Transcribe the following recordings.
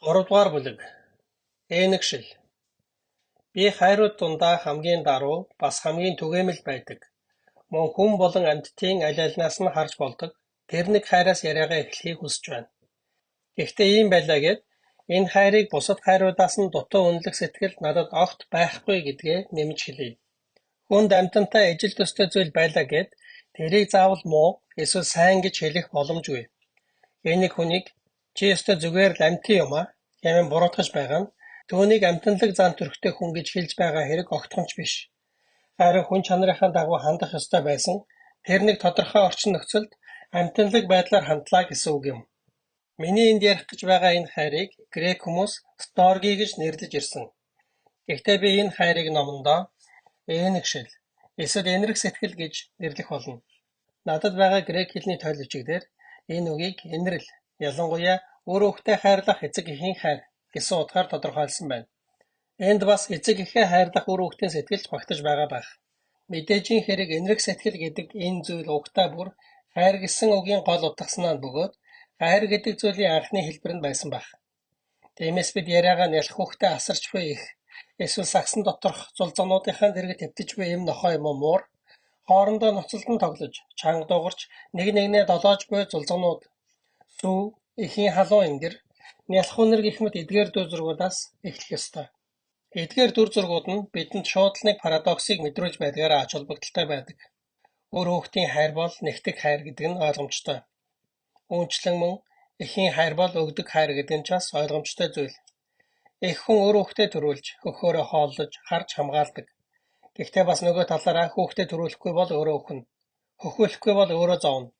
3 дугаар бүлэг. Ээнэгшил. Би хайрууд дундаа хамгийн даруй, бас хамгийн түгээмэл байдаг. Мөн хүн болон амьтдын аль альнаас нь харж болдог. Тэр нэг хайраас яриагаа эхлэхийг хүсэж байна. Гэхдээ ийм байлаа гэд энэ хайрыг бусад хайруудаас нь дутуу үнэлэх сэтгэл надад огт байхгүй гэдгээ нэмж хэлье. Хүнд амьтантай ижил төстэй зүйл байлаа гэд тэрийг заавал муу эсвэл сайн гэж хэлэх боломжгүй. Энийг хүнийг чи ёстой зүгээр л амьтан юм а хэмээн буруутгаж байгаа нь түүнийг амьтанлаг зан төрхтэй хүн гэж хэлж байгаа хэрэг огтхонч биш. Харин хүн чанарынхаа дагуу хандах ёстой байсан тэр нэг тодорхой орчин нөхцөлд амьтанлаг байдлаар хандлаа гэсэн үг юм. Миний энд ярих гэж байгаа энэ хайрыг грек хүмүүс storge гэж нэрлэж ирсэн. Гэхдээ би энэ хайрыг номондоо ээнэгшил эсвэл энэрх сэтгэл гэж нэрлэх болно. Надад байгаа грек хэлний тойлогчдэр энэ үгийг энэрл, ялангуяа өөр хүүхдээ хайрлах эцэг эхийн хайр гэсэн утгаар тодорхойлсон байна. Энд бас эцэг эхээ хайрлах өөр хүүхдийн сэтгэлж багтаж байгаа байх. Мэдээжийн хэрэг энэрх сэтгэл гэдэг энэ зүйл угтаа бүр хайр гэсэн үгийн гол утгаснаа бөгөөд хайр гэдэг зүйлийн анхны хэлбэр нь байсан байх. Тиймээс бид яриагаа нялх хүүхдээ асарч буй их эсвэл сагсан доторх зулзуунуудынхаа дэргэд төвтөж буй юм нохой юм муур хоорондоо ноцолдон тоглож, чанга дуугарч нэг нэгнээ долоож буй зулзуунууд сүү, эхийн халуун энгэр, нялх үнэр гэх мэт эдгээр дүр зургуудаас эхлэх ёстой. Эдгээр дүр зургууд нь бидэнд шууд л нэг парадоксыг мэдрүүлж байдгаараа ач холбогдолтой байдаг. Өөр хүүхдийн хайр бол нэгтгэх хайр гэдэг нь ойлгомжтой. Үүнчлэн мөн эхийн хайр бол өгдөг хайр гэдэг нь ч бас ойлгомжтой зүйл. Эх хүн өөр хүүхдээ төрүүлж, хөхөөрөө хооллож, харж хамгаалдаг. Гэхдээ бас нөгөө талаараа хүүхдээ төрүүлэхгүй бол өөрөө өхнө. Хөхөөлөхгүй бол өөрөө зовно.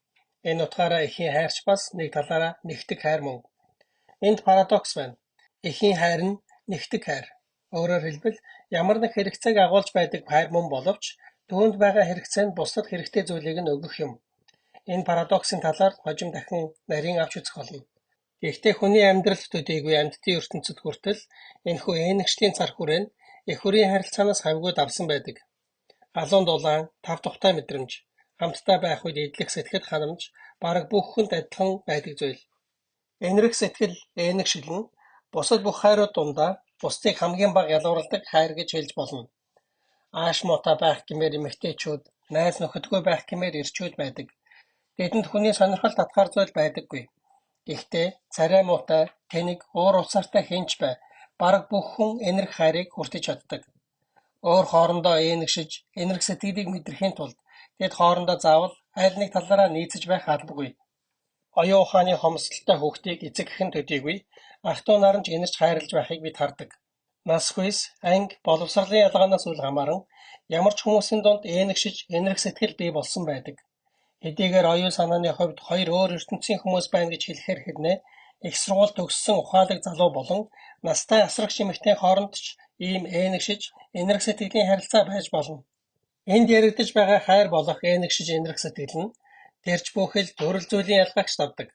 Энэ утгаараа эхийн хайрч бас нэг талаараа нэгтгэх хайр мөн. Энд парадокс байна. Эхийн хайр нь нэгтгэх хайр. Өөрөөр хэлбэл ямар нэг хэрэгцээг агуулж байдаг хайр мөн боловч түүнд байгаа хэрэгцээ нь бусдад хэрэгтэй зүйлийг нь өгөх юм. Энэ парадоксын талаар хожим дахин нарийн авч үзэх болно. Гэхдээ хүний амьдралд төдийгүй амьтдын ертөнцид хүртэл энэхүү ээнэгшлийн цар хүрээнд эх хүрийн харилцаанаас хавьгүй давсан байдаг. Халуун дулаан, тав тухтай мэдрэмж, хамтдаа байх үед идэлх сэтгэл ханамж бараг бүх хүнд адилхан байдаг зүйл. Энэрх сэтгэл ээнэгшил нь бусад бүх хайрууд дундаа бусдыг хамгийн бага ялгарладаг хайр гэж хэлж болно. Ааш муутай байх гэмээр эмэгтэйчүүд, найз нөхөдгүй байх гэмээр эрчүүд байдаг. Тэдэнд хүний сонирхол татгаар зүйл байдаггүй. Гэхдээ царай муутай, тэнэг, уур уцаартай хинч бай. Бараг бүх хүн энэрх хайрыг хүртэж чаддаг. Өөр хоорондоо ээнэгшиж, энэрх сэтгэлийг мэдрэхийн тулд тэд хоорондоо заавал аль нэг талаараа нийцэж байх албагүй. Оюун ухааны хомсдолтой хүүхдийг эцэг эхэн төдийгүй ах トゥ наран ч энэрч хайрлаж байхыг бид хардаг. Нас хүйс, анги, боловсролын ялгаанаас үл хамааран ямар ч хүмүүсийн дунд ээнэгшиж, энэрх сэтгэл бий болсон байдаг. Хэдийгээр оюун санааны хувьд хоёр өөр ертөнцийн хүмүүс байна гэж хэлэхээр хэрнээ их сургууль төгссөн ухаалаг залуу болон настай асрагч эмэгтэй хооронд ч ийм ээнэгшиж, энэрх сэтгэлийн харилцаа байж болно. Энд яригдж байгаа хайр болох ээнэгшиж, энэрх сэтгэл нь тэрч бүхэл төрөл зүйлийн ялгаагч давдаг.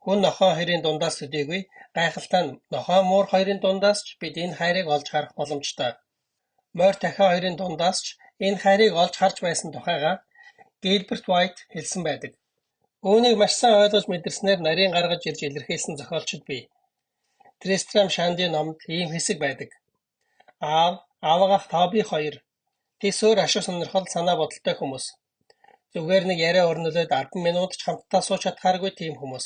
Хүн нохой хоёрын дундаас төдийгүй гайхалтай нохой муур хоёрын дундаас ч бид энэ хайрыг олж харах боломжтой. Морь дахиа хоёрын дундаас ч энэ хайрыг олж харж байсан тухайга Гилберт Вайт хэлсэн байдаг. Үүнийг маш сайн ойлгож мэдэрснээр нарийн гаргаж ирж илэрхийлсэн зохиолчид бий. Тристрам Шандийн номд ийм хэсэг байдаг. Аавгах Тоби 2. Тэс өөр ашиг сонирхол санаа бодолтой хүмүүс. Зүгээр нэг яриа өрнөлөөд 10 минут ч хамтдаа сууж чадхааргүй тийм хүмүүс.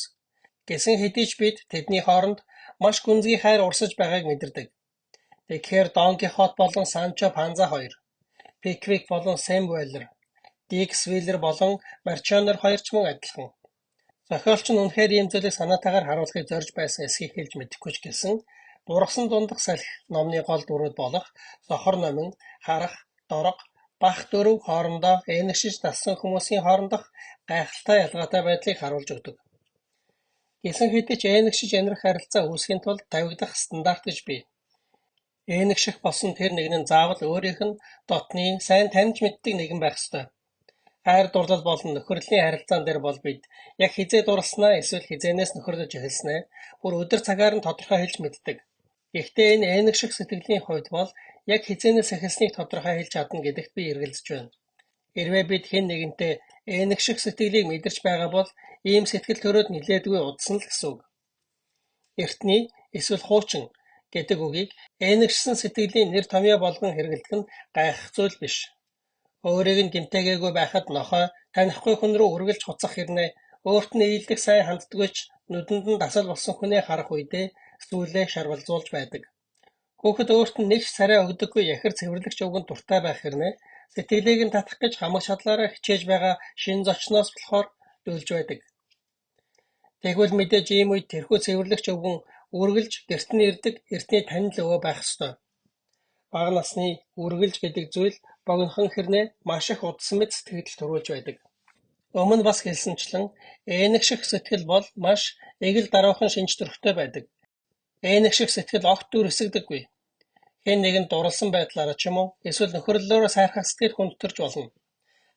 Гэсэн хэдий ч бид тэдний хооронд маш гүнзгий хайр урсаж байгааг мэдэрдэг. Тэгэхээр Дон Кихот болон Санчо Панза 2, Пиквик болон Сэм Уэллер, Дик Свиллер болон Марчонер 2 ч мөн адилхан. Зохиолч нь үнэхээр ийм зүйлийг санаатаагаар харуулахыг зорж байсан эсхийг хэлж мэдэхгүй ч гэсэн Бургасан дундах салхи номны гол дүрүүд болох Сохор номин, Харах, Дорго, Бах дөрөв хоорондоо ээнэгшиж дассан хүмүүсийн хоорондох гайхалтай ялгаатай байдлыг харуулж өгдөг. Гэсэн хэдий ч ээнэгшиж энэрх харилцаа үүсгэхийн тулд тавигдах стандарт гэж бий. Ээнэгших болсон тэр нэгэн заавал өөрийнх нь дотны сайн таньж мэддэг нэгэн байх ёстой. Хайр дурлал болон нөхөрлийн харилцаан дээр бол бид яг хизээ дурласнаа эсвэл хизээнээс нөхөрлөж эхэлснээ бүр өдөр цагаар нь тодорхой хэлж мэддэг. Гэхдээ энэ ээнэгших сэтгэлийн хувьд бол яг хизээнээс эхэлснийг тодорхой хэлж чадна гэдэгт би эргэлзэж байна. Хэрвээ бид хэн нэгэнтэй ээнэгших сэтгэлийг мэдэрч байгаа бол ийм сэтгэл төрөөд нилээдгүй удсан л гэсэн үг. Эртний эсвэл хуучин гэдэг үгийг ээнэгшсэн сэтгэлийн нэр томьёо болгон хэрэглэх нь гайхах зүйл биш. Өөрийг нь гэмтээгээгүй байхад нохой танихгүй хүн рүү үргэлж хуцах хэрнээ өөрт нь ийдэг сайн ханддаггүй ч нүдэнд нь дасал болсон хүнийг харах үедээ сүүлээ шарвалжуулж байдаг. Хүүхэд өөрт нь нэг ч царай өгдөггүй яхир цэвэрлэгч өвгөн дуртай байх хэрнээ сэтгэлийг нь татах гэж хамаг шадлаараа хичээж байгаа шин зочноос болохоор дүүлж байдаг. Тэгвэл мэдээж ийм үед тэрхүү цэвэрлэгч өвгөн үргэлж гэрт нь ирдэг эртний танил өвөө байх ёстой. Бага насны үргэлж гэдэг зүйл богинохон хэрнээ маш их удсан мэт сэтгэл төрүүлж байдаг. Өмнө бас хэлсэнчлэн ээнэгших сэтгэл бол маш эгэл даруухан шинж төрхтэй байдаг. Ээнэгших сэтгэл огт дүр эсэгдэггүй. Хэн нэгэнд дурласан байдлаараа ч юм уу эсвэл нөхөрлөлөөрөө сайрхах сэтгэл хүндтэрч болно.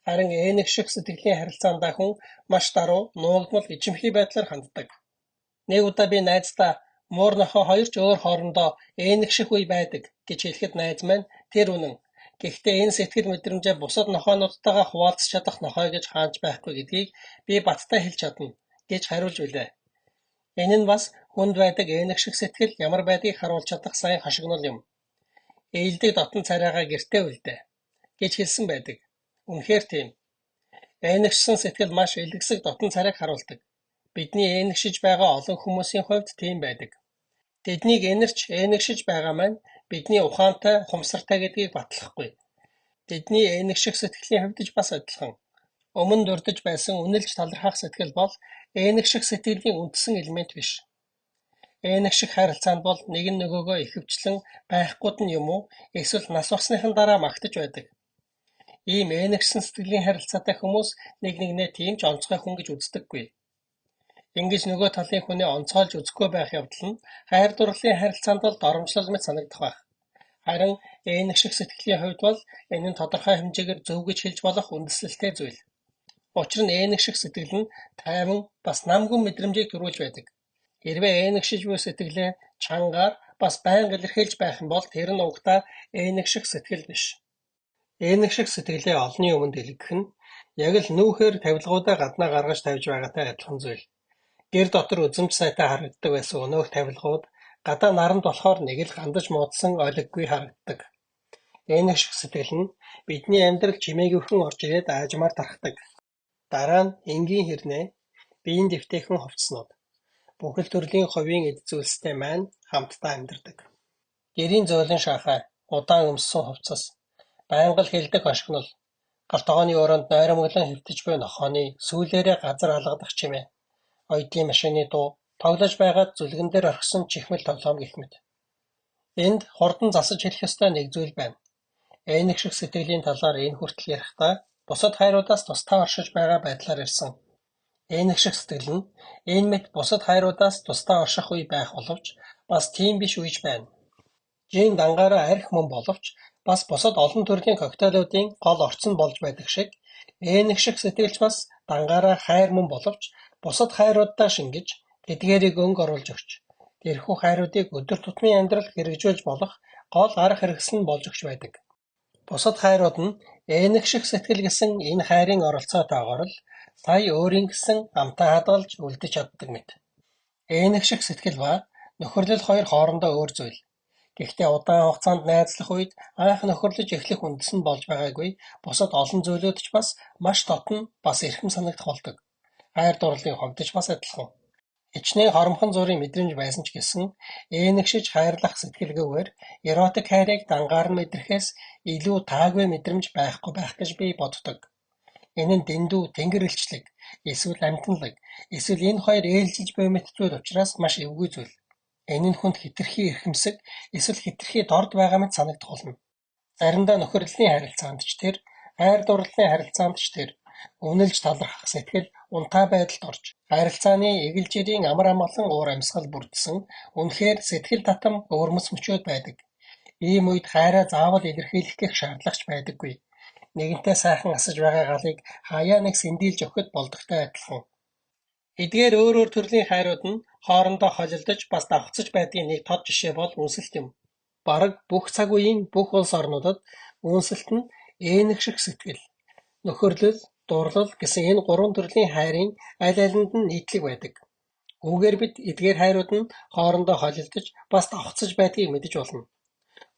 Харин ээнэгших сэтгэлийн харилцаандаа хүн маш даруй, нуугдмал, ижимхий байдлаар ханддаг. Нэг удаа би найздаа муур нохой хоёр ч өөр хоорондоо ээнэгших үе байдаг гэж хэлэхэд найз маань тэр үнэн. Гэхдээ энэ сэтгэл мэдрэмжээ бусад нохойнуудтайгаа хуваалцах чадах нохой гэж хааж байхгүй гэдгийг би баттай хэлж чадна гэж хариулж билээ. Энэ нь бас хүнд байдаг ээнэгших сэтгэл ямар байдгийг харуулж чадах сайн хашигнал юм. Ээлдэг дотн царайгаа гэртээ үлдээ гэж хэлсэн байдаг. Үнэхээр тийм. Ээнэгшсэн сэтгэл маш элэгсэг дотн царайг харуулдаг. Бидний ээнэгшиж байгаа олон хүмүүсийн хувьд тийм байдаг. Тэднийг энэрч ээнэгшиж байгаа маань бидний ухаантай, ухамсартай гэдгийг батлахгүй. Тэдний ээнэгших сэтгэлийн хувьд бас адилхан. Өмнө дурдж байсан үнэлж талархах сэтгэл бол ээнэгших сэтгэлийн үндсэн элемент биш. Ээнэгших харилцаанд бол нэг нь нөгөөгөө ихэвчлэн байхгүйд нь юм уу эсвэл нас барсныхан дараа магтаж байдаг. Ийм ээнэгшсэн сэтгэлийн харилцаатай хүмүүс нэг нэгнээ тийм ч онцгой хүн гэж үздэггүй. Ингэж нөгөө талын хүнээ онцоолж үзэхгүй байх явдал нь хайр дурлалын харилцаанд бол доромжлол мэт санагдах байх. Харин ээнэгших сэтгэлийн хувьд бол энэ нь тодорхой хэмжээгээр зөв гэж хэлж болох үндэслэлтэй зүйл. Учир нь ээнэгших сэтгэл нь тайван бас намгүн мэдрэмжийг төрүүлж байдаг. Хэрвээ ээнэгшиж буй сэтгэлээ чангаар бас байнга илэрхийлж байх юм бол тэр нь угтаа ээнэгших сэтгэл биш. Ээнэгших сэтгэлээ олонний өмнө дэлгэх нь яг л нүүхээр тавилгуудаа гаднаа гаргаж тавьж байгаатай адилхан зүйл. Гэр дотор үзэмж сайтай харагддаг байсан өнөөх тавилгууд гадаа наранд болохоор нэг л гандаж муудсан олиггүй харагддаг. Ээнэгших сэтгэл нь бидний амьдрал чимээгүйхэн орж ирээд аажмаар тархдаг. Дараа нь энгийн хэрнээ биеийн дэвтэйхэн хувцснууд бүхэл төрлийн хувийн эд зүйлстэй маань хамтдаа амьдардаг. Гэрийн зөөлөн шахаа, удаан өмссөн хувцас, байнга л хэлдэг хошигнол, галт тогооны өрөөнд нойромглон хэвтэж буй нохооны сүүлээрээ газар алгадах чимээ, оюутны машины дуу, тоглож байгаад зүлгэн дээр орхисон чихмэл тоглоом гэх мэт. Энд хурдан засаж хэлэх ёстой нэг зүйл байна. Ээнэгших сэтгэлийн талаар энэ хүртэл ярихдаа бусад хайруудаас тусдаа оршиж байгаа байдлаар ирсэн. Ээнэгших сэтгэл нь энэ мэт бусад хайруудаас тусдаа орших үе байх боловч бас тийм биш үеж байна. Жин дангаараа арх мөн боловч бас бусад олон төрлийн коктейлүүдийн гол орцон болж байдаг шиг ээнэгших сэтгэлч бас дангаараа хайр мөн боловч бусад хайруудаа шингэж тэдгээрийг өнгө оруулж өгч тэрхүү хайруудыг өдөр тутмын амьдрал хэрэгжүүлж болох гол арга хэрэгсэл нь болж өгч байдаг. Бусад хайрууд нь ээнэгших сэтгэл гэсэн энэ хайрын оролцоотойгоор л сая өөрийн гэсэн амтаа хадгалж үлдэж чаддаг мэт. Ээнэгших сэтгэл ба нөхөрлөл хоёр хоорондоо өөр зүйл. Гэхдээ удаан хугацаанд найзлах үед анх нөхөрлөж эхлэх үндэс нь болж байгаагүй бусад олон зүйлүүд ч бас маш дотн бас эрхэм санагдах болдог. Хайр дурлалын хувьд ч бас адилхан. Хичнээн хоромхон зургийн мэдрэмж байсан ч гэсэн ээнэгшиж хайрлах сэтгэлгүйгээр эротик хайрыг дангаар нь мэдрэхээс илүү таагүй мэдрэмж байхгүй байх гэж би боддог. Энэ нь дэндүү тэнгэр элчлэг, эсвэл амьтанлаг, эсвэл энэ хоёр ээлжилж буй мэт зүйл учраас маш эвгүй зүйл. Энэ нь хүнд хэтэрхий эрхэмсэг, эсвэл хэтэрхий дорд байгаа мэт санагдах болно. Заримдаа нөхөрлөлийн харилцаанд ч тэр, хайр дурлалын харилцаанд ч тэр үнэлж талархах сэтгэл унтаа байдалд орж, харилцааны эгэлжирийн амар амгалан уур амьсгал бүрдсэн үнэхээр сэтгэл татам өвөрмөц мөчөөд байдаг. Ийм үед хайраа заавал илэрхийлэх гэх шаардлагач байдаггүй. Нэгэнтээ сайхан асаж байгаа галыг хаяа нэг сэндийлж өгөхөд болдогтой адилхан. Эдгээр өөр өөр төрлийн хайрууд нь хоорондоо холилдож бас давхцаж байдгийн нэг тод жишээ бол үнсэлт юм. Бараг бүх цаг үеийн бүх улс орнуудад үнсэлт нь ээнэгших сэтгэл, нөхөрлөл, дурлал гэсэн энэ гурван төрлийн хайрын аль алинд нь нийтлэг байдаг. Үүгээр бид эдгээр хайрууд нь хоорондоо холилдож бас давхцаж байдгийг мэдэж болно.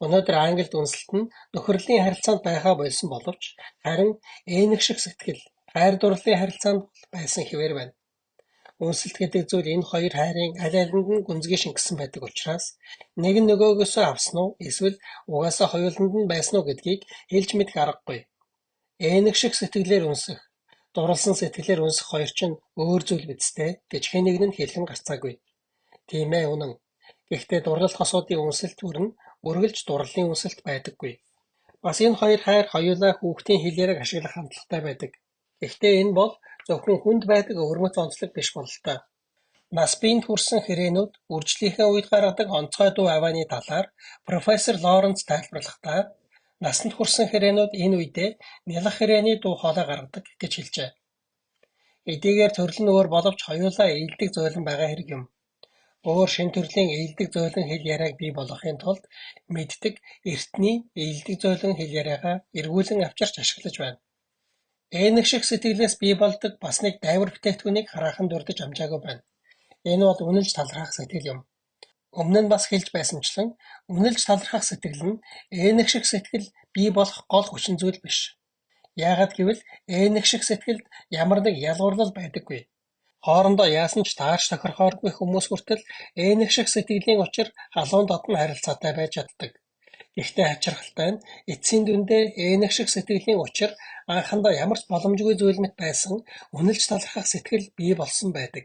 Өнөөдөр Англид үндэслэлт нь нөхөрлийн харилцаанд байхаа болсон боловч харин ээнэг шиг сэтгэл хайр дурлалын харилцаанд байсан хэвээр байна. Үндэслэлт гэдэг зүйл энэ хоёр хайрын аль алинд нь гүнзгий шингэсэн байдаг учраас нэг нь нөгөөгөөсөө авсан уу эсвэл угаасаа хоёуланд нь байсан уу гэдгийг хэлж мэдэх аргагүй. Ээнэг шиг сэтгэлээр үнсэх, дурлсан сэтгэлээр үнсэх хоёр чинь өөр зүйл биз дээ гэж хэн нэг нь хэлэн гарцаагүй. Тийм ээ, үнэн. Гэхдээ дурлал хосуудын үнсэлт бүр нь үргэлж дурлалын үнсэлт байдаггүй. Бас энэ хоёр хайр хоёулаа хүүхдийн хэлээрэг ашиглах хандлагатай байдаг. Гэхдээ энэ бол зөвхөн хүнд байдаг өвөрмөц онцлог биш бололтой. Нас биеинд хүрсэн хэрээнүүд үржлийнхээ үед гаргадаг онцгой дуу авааны талаар профессор Лоренц тайлбарлахдаа насанд хүрсэн хэрээнүүд энэ үедээ нялх хэрээний дуу хоолой гаргадаг гэж хэлжээ. Эдийгээр төрөл нь өөр боловч хоёулаа ээлдэг зөөлөн байгаа хэрэг юм. Өөр шинэ төрлийн ээлдэг зөөлөн хэл яриаг бий болгохын тулд мэддэг эртний ээлдэг зөөлөн хэл яриагаа эргүүлэн авчирч ашиглаж байна. Ээнэг шиг сэтгэлээс бий болдог бас нэг дайвар бүтээгдэхүүнийг хараахан дурдж амжаагүй байна. Энэ бол үнэлж талархах сэтгэл юм. Өмнө нь бас хэлж байсанчлан үнэлж талархах сэтгэл нь ээнэг шиг сэтгэл бий болох гол хүчин зүйл биш. Яагаад гэвэл ээнэг шиг сэтгэлд ямар нэг ялгуурлал байдаггүй. Хоорондоо яасан ч таарч тохирохооргүй хүмүүс хүртэл ээнэг шиг сэтгэлийн учир халуун дотн харилцаатай байж чаддаг. Гэхдээ хачирхалтай нь эцсийн дүндээ ээнэг шиг сэтгэлийн учир анхандаа ямар ч боломжгүй зүйл мэт байсан үнэлж талархах сэтгэл бий болсон байдаг.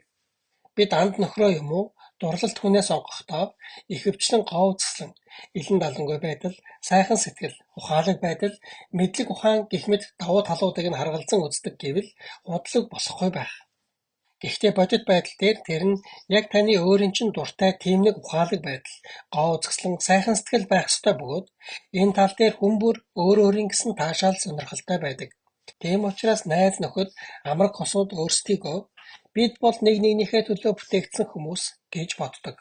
Бид анд нөхрөө юм уу дурлалт хүнээс сонгохдоо ихэвчлэн гоовцслан, илэн далангүй байдал, сайхан сэтгэл, ухаалаг байдал, мэдлэг ухаан гэх мэт давуу талуудыг нь харгалзан үздэг гэвэл худлаг болохгүй байх. Гэхдээ бодит байдал дээр тэр нь яг таны өөрийн чинь дуртай тийм нэг ухаалаг байдал, гоовцслан, сайхан сэтгэл байх ёстой бөгөөд энэ тал дээр хүн бүр өөр өөрийн гэсэн таашаал сонирхолтой байдаг. Тийм учраас найз нөхөд амраг хосууд өөрсдийгөө бид бол нэг нэгнийхээ төлөө бүтээгдсэн хүмүүс гэж боддог.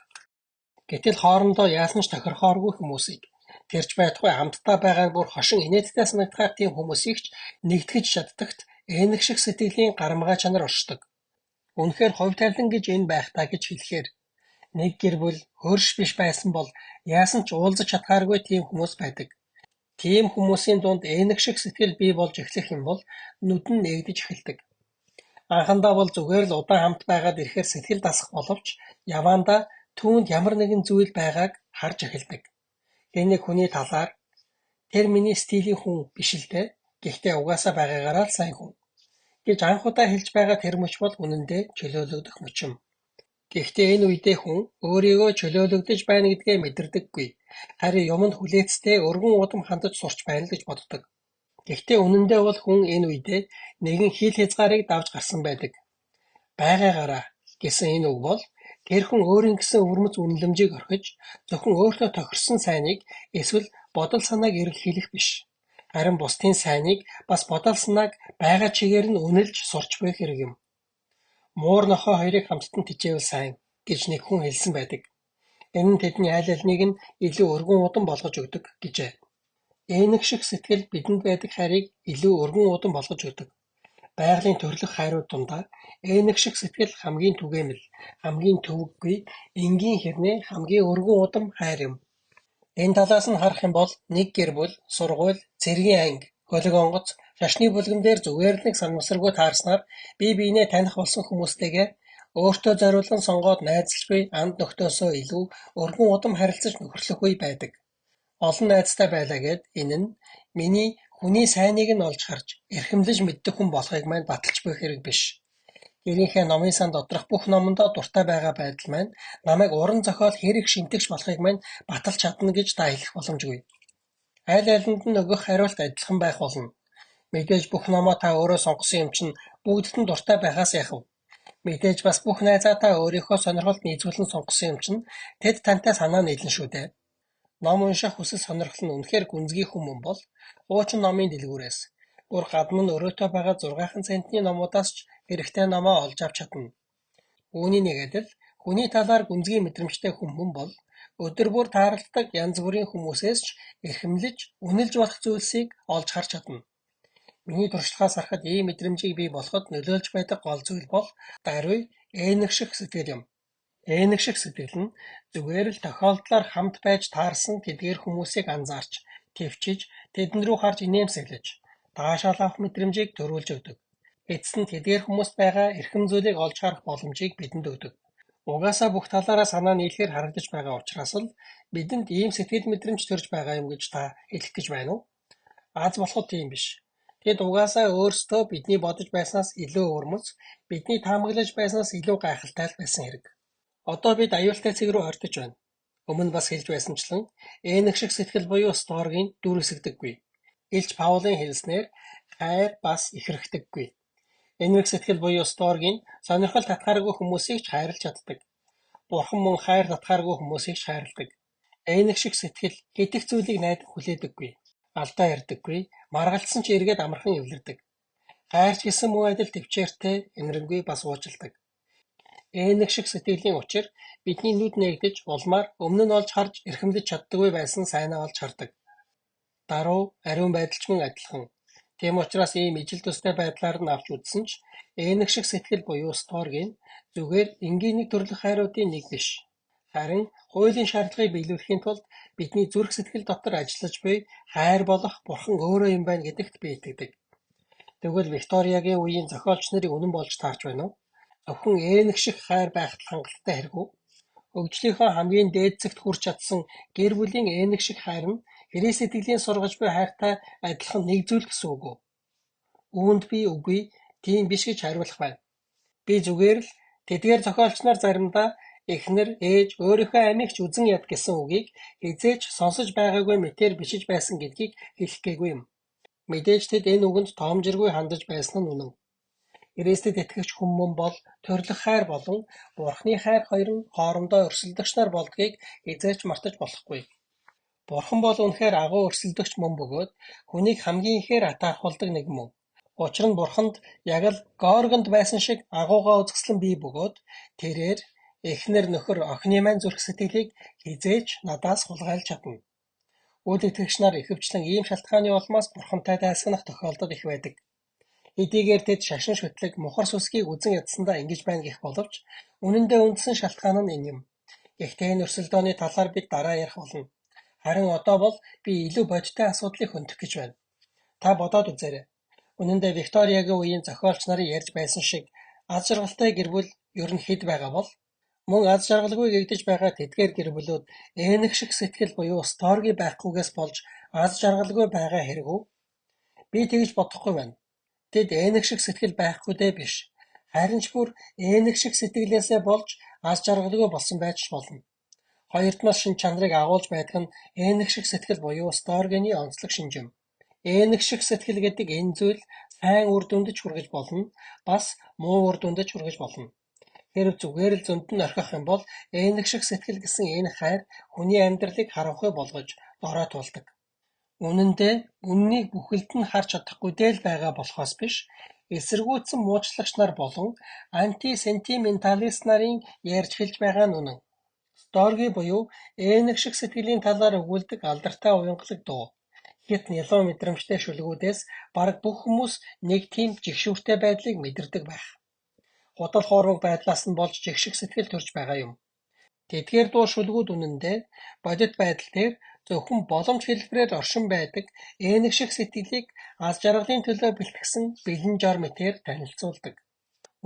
Гэтэл хоорондоо яасан ч тохирохооргүй хүмүүсийг тэрч байтугай хамтдаа байгаа нь бүр хошин инээдтэй санагдах тийм хүмүүсийг ч нэгтгэж чаддагт ээнэг шиг сэтгэлийн гарамгай чанар оршдог. Үнэхээр хувь тавилан гэж энэ байх таа гэж хэлэхээр нэг гэр бүл хөрш биш байсан бол яасан ч уулзаж чадхааргүй тийм хүмүүс байдаг. Тийм хүмүүсийн дунд ээнэг шиг сэтгэл бий болж эхлэх юм бол нүд нь нэгдэж эхэлдэг. Анхандаа бол зүгээр л удаан хамт байгаад ирэхээр сэтгэл дасах боловч яваандаа түүнд ямар нэгэн зүйл байгааг харж эхэлдэг. Энэ нэг хүний талаар тэр миний стилийн хүн биш л дээ. Гэхдээ угаасаа байгаагаараа л сайн хүн гэж анх удаа хэлж байгаа тэр мөч бол үнэндээ чөлөөлөгдөх мөч юм. Гэхдээ энэ үедээ хүн өөрийгөө чөлөөлөгдөж байна гэдгээ мэдэрдэггүй. Харин юмд хүлээцтэй өргөн удам хандаж сурч байна л гэж боддог. Гэхдээ үнэндээ бол хүн энэ үедээ нэгэн хил хязгаарыг давж гарсан байдаг. Байгаагаараа гэсэн энэ үг бол тэр хүн өөрийн гэсэн өвөрмөц үнэлэмжийг орхиж зөвхөн өөртөө тохирсон сайныг эсвэл бодол санааг эргэлхийлэх биш. Харин бусдын сайныг бас бодол санааг байгаа чигээр нь үнэлж сурч байх хэрэг юм. Муур нохой хоёрыг хамттан тижээвэл сайн гэж нэг хүн хэлсэн байдаг. Энэ нь тэдний аль алиныг нь илүү өргөн удам болгож өгдөг гэжээ. Ээнэг шиг сэтгэл бидэнд байдаг хайрыг илүү өргөн удам болгож өгдөг. Байгалийн төрлөх хайрууд дундаа ээнэг шиг сэтгэл хамгийн түгээмэл, хамгийн төвөггүй, энгийн хэрнээ хамгийн өргөн удам хайр юм. Энэ талаас нь харах юм бол нэг гэр бүл, сургууль, цэргийн анги, хөлөг онгоц, шашны бүлгэн дээр зүгээр л нэг санамсаргүй таарснаар бие биенээ таних болсон хүмүүстэйгээ өөртөө зориулан сонгоод найзалж буй анд нөхдөсөө илүү өргөн удам харилцаж нөхөрлөх үе байдаг. Олон найзтай байлаа гэд энэ нь миний хүний сайныг нь олж харж эрхэмлэж мэддэг хүн болохыг маань баталж буй хэрэг биш. Гэрийнхээ номын сан доторх бүх номондоо дуртай байгаа байдал маань намайг уран зохиол хэрэг шинтэгч болохыг маань баталж чадна гэж та хэлэх боломжгүй. Аль алинд нь өгөх хариулт адилхан байх болно. Мэдээж бүх номоо та өөрөө сонгосон юм чинь бүгдд нь дуртай байхаас яах вэ? Мэдээж бас бүх найзаа та өөрийнхөө сонирхолд нийцүүлэн сонгосон юм чинь тэд тантай санаа нийлнэ шүү дээ. Ном унших хүсэл сонирхол нь үнэхээр гүнзгий хүмүүс бол хуучин номын дэлгүүрээс бүр гадна нь өрөөтэй байгаа 6 центний номуудаас ч хэрэгтэй номоо олж авч чадна. Үүний нэг адил хүний талаар гүнзгий мэдрэмжтэй хүмүүс бол өдөр бүр тааралддаг янз бүрийн хүмүүсээс ч эрхэмлэж, үнэлж болох зүйлсийг олж харж чадна. Миний туршлагаас харахад ийм мэдрэмжийг бий болоход нөлөөлж байдаг гол зүйл бол даруй ээнэг шиг сэтгэл юм. Ээнэг шиг сэтгэл нь зүгээр л тохиолдлоор хамт байж таарсан тэдгээр хүмүүсийг анзаарч, тэвчиж, тэдэн рүү харж инээмсэглэж, таашаал авах мэдрэмжийг төрүүлж өгдөг. Эцэст нь тэдгээр хүмүүст байгаа эрхэм зүйлийг олж харах боломжийг бидэнд өгдөг. Угаасаа бүх талаараа санаа нийлэхээр харагдаж байгаа учраас л бидэнд ийм сэтгэл мэдрэмж төрж байгаа юм гэж та хэлэх гэж байна уу? Аз болоход тийм биш. Тэд угаасаа өөрсдөө бидний бодож байснаас илүү өвөрмөц, бидний таамаглаж байснаас илүү гайхалтай л байсан хэрэг. Одоо бид аюултай цэг рүү ордож байна. Өмнө бас хэлж байсанчлан ээнэг шиг сэтгэл буюу сторгийн дүр хэсэгдэггүй. Илч Паулийн хэлснээр хайр бас ихрэхдэггүй. Энэрх сэтгэл буюу сторгийн сонирхол татхааргүй хүмүүсийг ч хайрлаж чаддаг. Бурхан мөн хайр татхааргүй хүмүүсийг ч хайрладаг. Ээнэг шиг сэтгэл хэдих зүйлийг найдан хүлээдэггүй. Алдаа ярьдаггүй, маргалдсан ч эргээд амархан эвлэрдэг. Хайрч гэсэн муу адил төвчээртэй, энэрэнгүй бас уужладаг. Ээнэг шиг сэтгэлийн учир бидний нүд нээгдэж улмаар өмнө нь олж харж эрхэмлэж чаддаггүй байсан сайнаа олж хардаг. Даруй ариун байдал ч мөн адилхан. Тийм учраас ийм ижил төстэй байдлаар нь авч үзсэн ч ээнэг шиг сэтгэл буюу сторгийн зүгээр энгийн нэг төрлийн хайруудын нэг биш. Харин хуулийн шаардлагыг биелүүлэхийн тулд бидний зүрх сэтгэл дотор ажиллаж буй хайр болох Бурхан өөрөө юм байна гэдэгт би итгэдэг. Тэгвэл Викториягийн үеийн зохиолч нарыг үнэн болж таарч байна уу? Зөвхөн ээнэг шиг хайр байхад хангалттай хэрэг үү? Хөгжлийнхөө хамгийн дээд зэгт хүрч чадсан гэр бүлийн ээнэг шиг хайр нь Христ итгэлийн сургаж буй хайртай адилхан нэг зүйл гэсэн үг үү? Үүнд би үгүй, тийм биш гэж хариулах байна. Би зүгээр л тэдгээр зохиолч нар заримдаа эхнэр, ээж өөрийнхөө амийг ч үзэн яд гэсэн үгийг хизээч сонсож байгаагүй мэтээр бичиж байсан гэдгийг хэлэх гээгүй юм. Мэдээж тэд энэ үгэнд тоомжиргүй хандаж байсан нь үнэн. Христэд итгэгч хүмүүс бол төрөлх хайр болон Бурхны хайр хоёр нь хоорондоо өрсөлдөгч нар болдгийг хизээч мартаж болохгүй. Бурхан бол үнэхээр агуу өрсөлдөгч мөн бөгөөд хүнийг хамгийн ихээр атаархуулдаг нэг мөн. Учир нь Бурханд яг л Горгонд байсан шиг агуугаа үзэсгэлэн бий бөгөөд тэрээр эхнэр нөхөр охины маань зүрх сэтгэлийг хизээч надаас хулгайлж чадна. Үл итгэгч нар ихэвчлэн ийм шалтгааны улмаас Бурхантай дайсагнах тохиолдол их байдаг. Хэдийгээр тэд шашин шүтлэг мухар сүсгийг үзэн ядсандаа ингэж байна гэх боловч үнэн дээр үндсэн шалтгаан нь энэ юм. Гэхдээ энэ өрсөлдөөний талаар бид дараа ярих болно. Харин одоо бол би илүү бодиттой асуудлыг хөндөх гэж байна. Та бодоод үзээрэй. Үнэн дээр Викториягийн үеийн зохиолч нарын ярьж байсан шиг аз жаргалтай гэр бүл ер нь хэд байгаа бол мөн аз жаргалгүй гэгдэж байгаа тэдгээр гэр бүлүүд ээнэг шиг сэтгэл буюу сторги байхгүйгээс болж аз жаргалгүй байгаа хэрэг үү? Би тэгж бодохгүй байна. Тэд ээнэг шиг сэтгэл байхгүйдээ биш. Харин ч бүр ээнэг шиг сэтгэлээсээ болж аз жаргалгүй болсон байж болно. Хоёрдмоос шин чанарыг агуулж байдаг нь ээнэг шиг сэтгэл буюу сторгины онцлог шинж юм. Ээнэг шиг сэтгэл гэдэг энэ зүйл сайн үр дүндэж хүргэж болно, бас муу үр дүндэж хүргэж болно. Хэрв зүгээр л зөнд нь орхих юм бол ээнэг шиг сэтгэл гэсэн энэ хайр хүний амьдралыг харанхуй болгож дорой туулдаг. Үнэн дээр үннийг бүхэлд нь харж чадахгүй дээл байгаа болохоос биш, эсэргүүцсэн муучлагч нар болон антисентименталист нарын ярьж хэлж байгаа нь үнэн. Сторги буюу ээнэг шиг сэтгэлийн талаар өгүүлдэг алдартай уянгалаг дуу. Хит нялуу мэдрэмжтэй шүлгүүдээс бараг бүх хүмүүс нэг тийм жигшүүртэй байдлыг мэдэрдэг байх. Худал хуурмаг байдлаас нь болж жигших сэтгэл төрж байгаа юм. Тэдгээр дуу шүлгүүд үнэндээ бодит байдал дээр зөвхөн боломж хэлбэрээр оршин байдаг ээнэг шиг сэтгэлийг аз жаргалын төлөө бэлтгэсэн бэлэн жор мэтээр танилцуулдаг.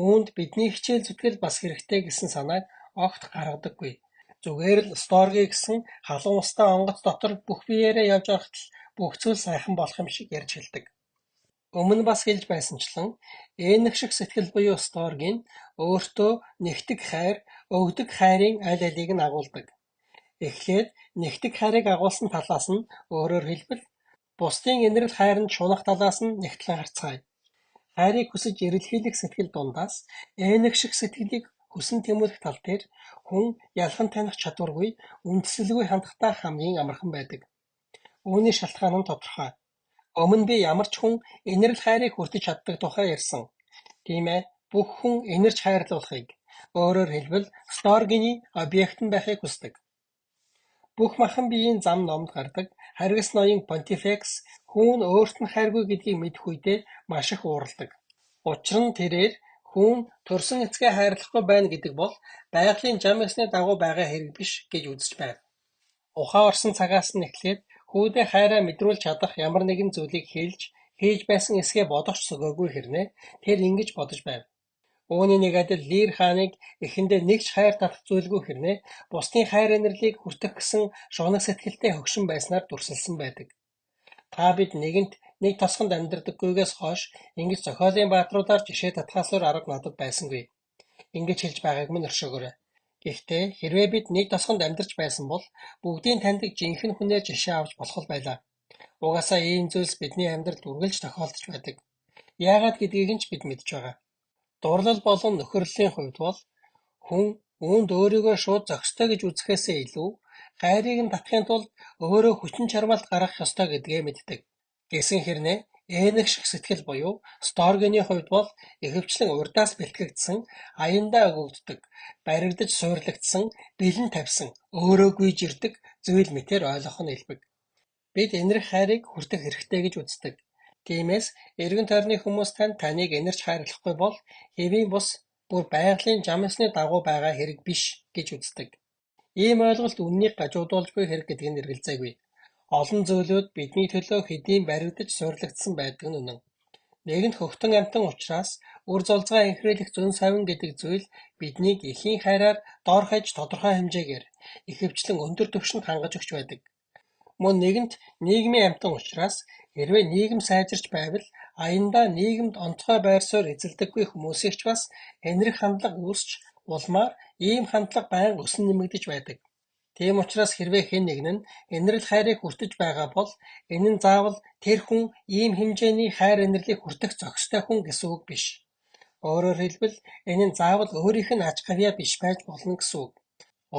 Үүнд бидний хичээл зүтгэл бас хэрэгтэй гэсэн санааг огт гаргадаггүй. Зүгээр л сторги гэсэн халуун устай онгоц дотор бүх биеэрээ явж байхад л бүх зүйл сайхан болох юм шиг ярьж хэлдэг. Өмнө бас хэлж байсанчлан ээнэг шиг сэтгэл буюу сторги нь өөртөө нэгтгэх хайр, өгдөг хайрын аль алийг нь агуулдаг. Эхлээд нэгтгэх хайрыг агуулсан талаас нь өөрөөр хэлбэл бусдын инэрл хайранд шунах талаас нь нэгтлэн харцгаая. Хайрыг хүсэж эрэлхийлэх сэтгэл дундаас ээнэг шиг сэтгэлийг хүсэн тэмүүлэх тал дээр хүн ялхан таних чадваргүй, үндэслэлгүй хандхтаа хамгийн амархан байдаг. Үүний шалтгаан нь тодорхой. Өмнө би ямар ч хүн инэрл хайрыг хүртэж чаддаг тухай ярьсан. Тийм ээ, бүх хүн инэрч хайрлуулахыг, өөрөөр хэлбэл сторгины объект нь байхыг хүсдэг. Бүх махан биеийн зам номд гардаг харгас ноён Понтифекс хүн өөрт нь хайргүй гэдгийг мэдэх үедээ маш их уурладаг. Учир нь тэрээр Хүн төрсөн эцгээ хайрлахгүй байна гэдэг бол байгалийн зам ёсны дагуу байгаа хэрэг биш гэж үзэж байв. Ухаан орсон цагаас нь эхлээд хүүдээ хайраа мэдрүүлж чадах ямар нэгэн зүйлийг хийж байсан эсгээ бодох ч сөгөөгүй хэрнээ тэр ингэж бодож байв. Үүний нэг адил Лир хааныг эхэндээ нэг ч хайр татах зүйлгүй хэрнээ бусдын хайр инэрлийг хүртэх гэсэн шунаг сэтгэлтэй хөгшин байснаар дүрсэлсэн байдаг. Та бид нэгэнт нэг тосгонд амьдрдаггүйгээс хойш ингэж зохиолын баатруудаар жишээ татхаасаар арга надад байсангүй. Ингэж хэлж байгааг минь оршоогоорой. Гэхдээ хэрвээ бид нэг тосгонд амьдарч байсан бол бүгдийн таньдаг жинхэнэ хүнээр жишээ авч болох байлаа. Угаасаа ийм зүйлс бидний амьдралд үргэлж тохиолдож байдаг. Яагаад гэдгийг нь ч бид мэдж байгаа. Дурлал болон нөхөрлөлийн хувьд бол хүн үүнд өөрийгөө шууд зохистой гэж үзэхээсээ илүү хайрыг нь татахын тулд өөрөө хүчин чармаалт гаргах ёстой гэдгээ мэддэг. Гэсэн хэрнээ Энэх шиг сэтгэл буюу Сторгины хувьд бол ихэвчлэн урдаас бэлтгэгдсэн, аяндаа өгөгддөг, баригдаж суурлагдсан, бэлэн тавьсан, өөрөө гүйж ирдэг зүйл мэтээр ойлгох нь элбэг. Бид энэрх хайрыг хүртэх хэрэгтэй гэж үздэг. Тиймээс эргэн тойрны хүмүүс таныг энэрч хайрлахгүй бол хэвийн бус бүр байгалийн зам ёсны дагуу байгаа хэрэг биш гэж үздэг. Ийм ойлголт үннийг гажуудуулжгүй хэрэг гэдгийг нь эргэлзээгүй. Олон зүйлүүд бидний төлөө хэдийн баригдаж суурлагдсан байдаг нь үнэн. Нэгэнт хөгтөн амьтан учраас үр зулцгаа инхрийлэх зөн совин гэдэг зүйл биднийг эхийн хайраар дор хаяж тодорхой хэмжээгээр ихэвчлэн өндөр түвшинд хангаж өгч байдаг. Мөн нэгэнт нийгмийн амьтан учраас хэрвээ нийгэм сайжирч байвал аяндаа нийгэмд онцгой байр суурь эзэлдэггүй хүмүүсийг ч бас энэрх хандлага үүсч улмаар ийм хандлага байнга өсөн нэмэгдэж байдаг. Тийм учраас хэрвээ хэн нэгэн нь инэрл хайрыг хүртэж байгаа бол энэ нь заавал тэр хүн ийм хэмжээний хайр инэрлийг хүртэх зохистой хүн гэсэн үг биш. Өөрөөр хэлбэл энэ нь заавал өөрийнх нь аж гавьяа биш байж болно гэсэн үг.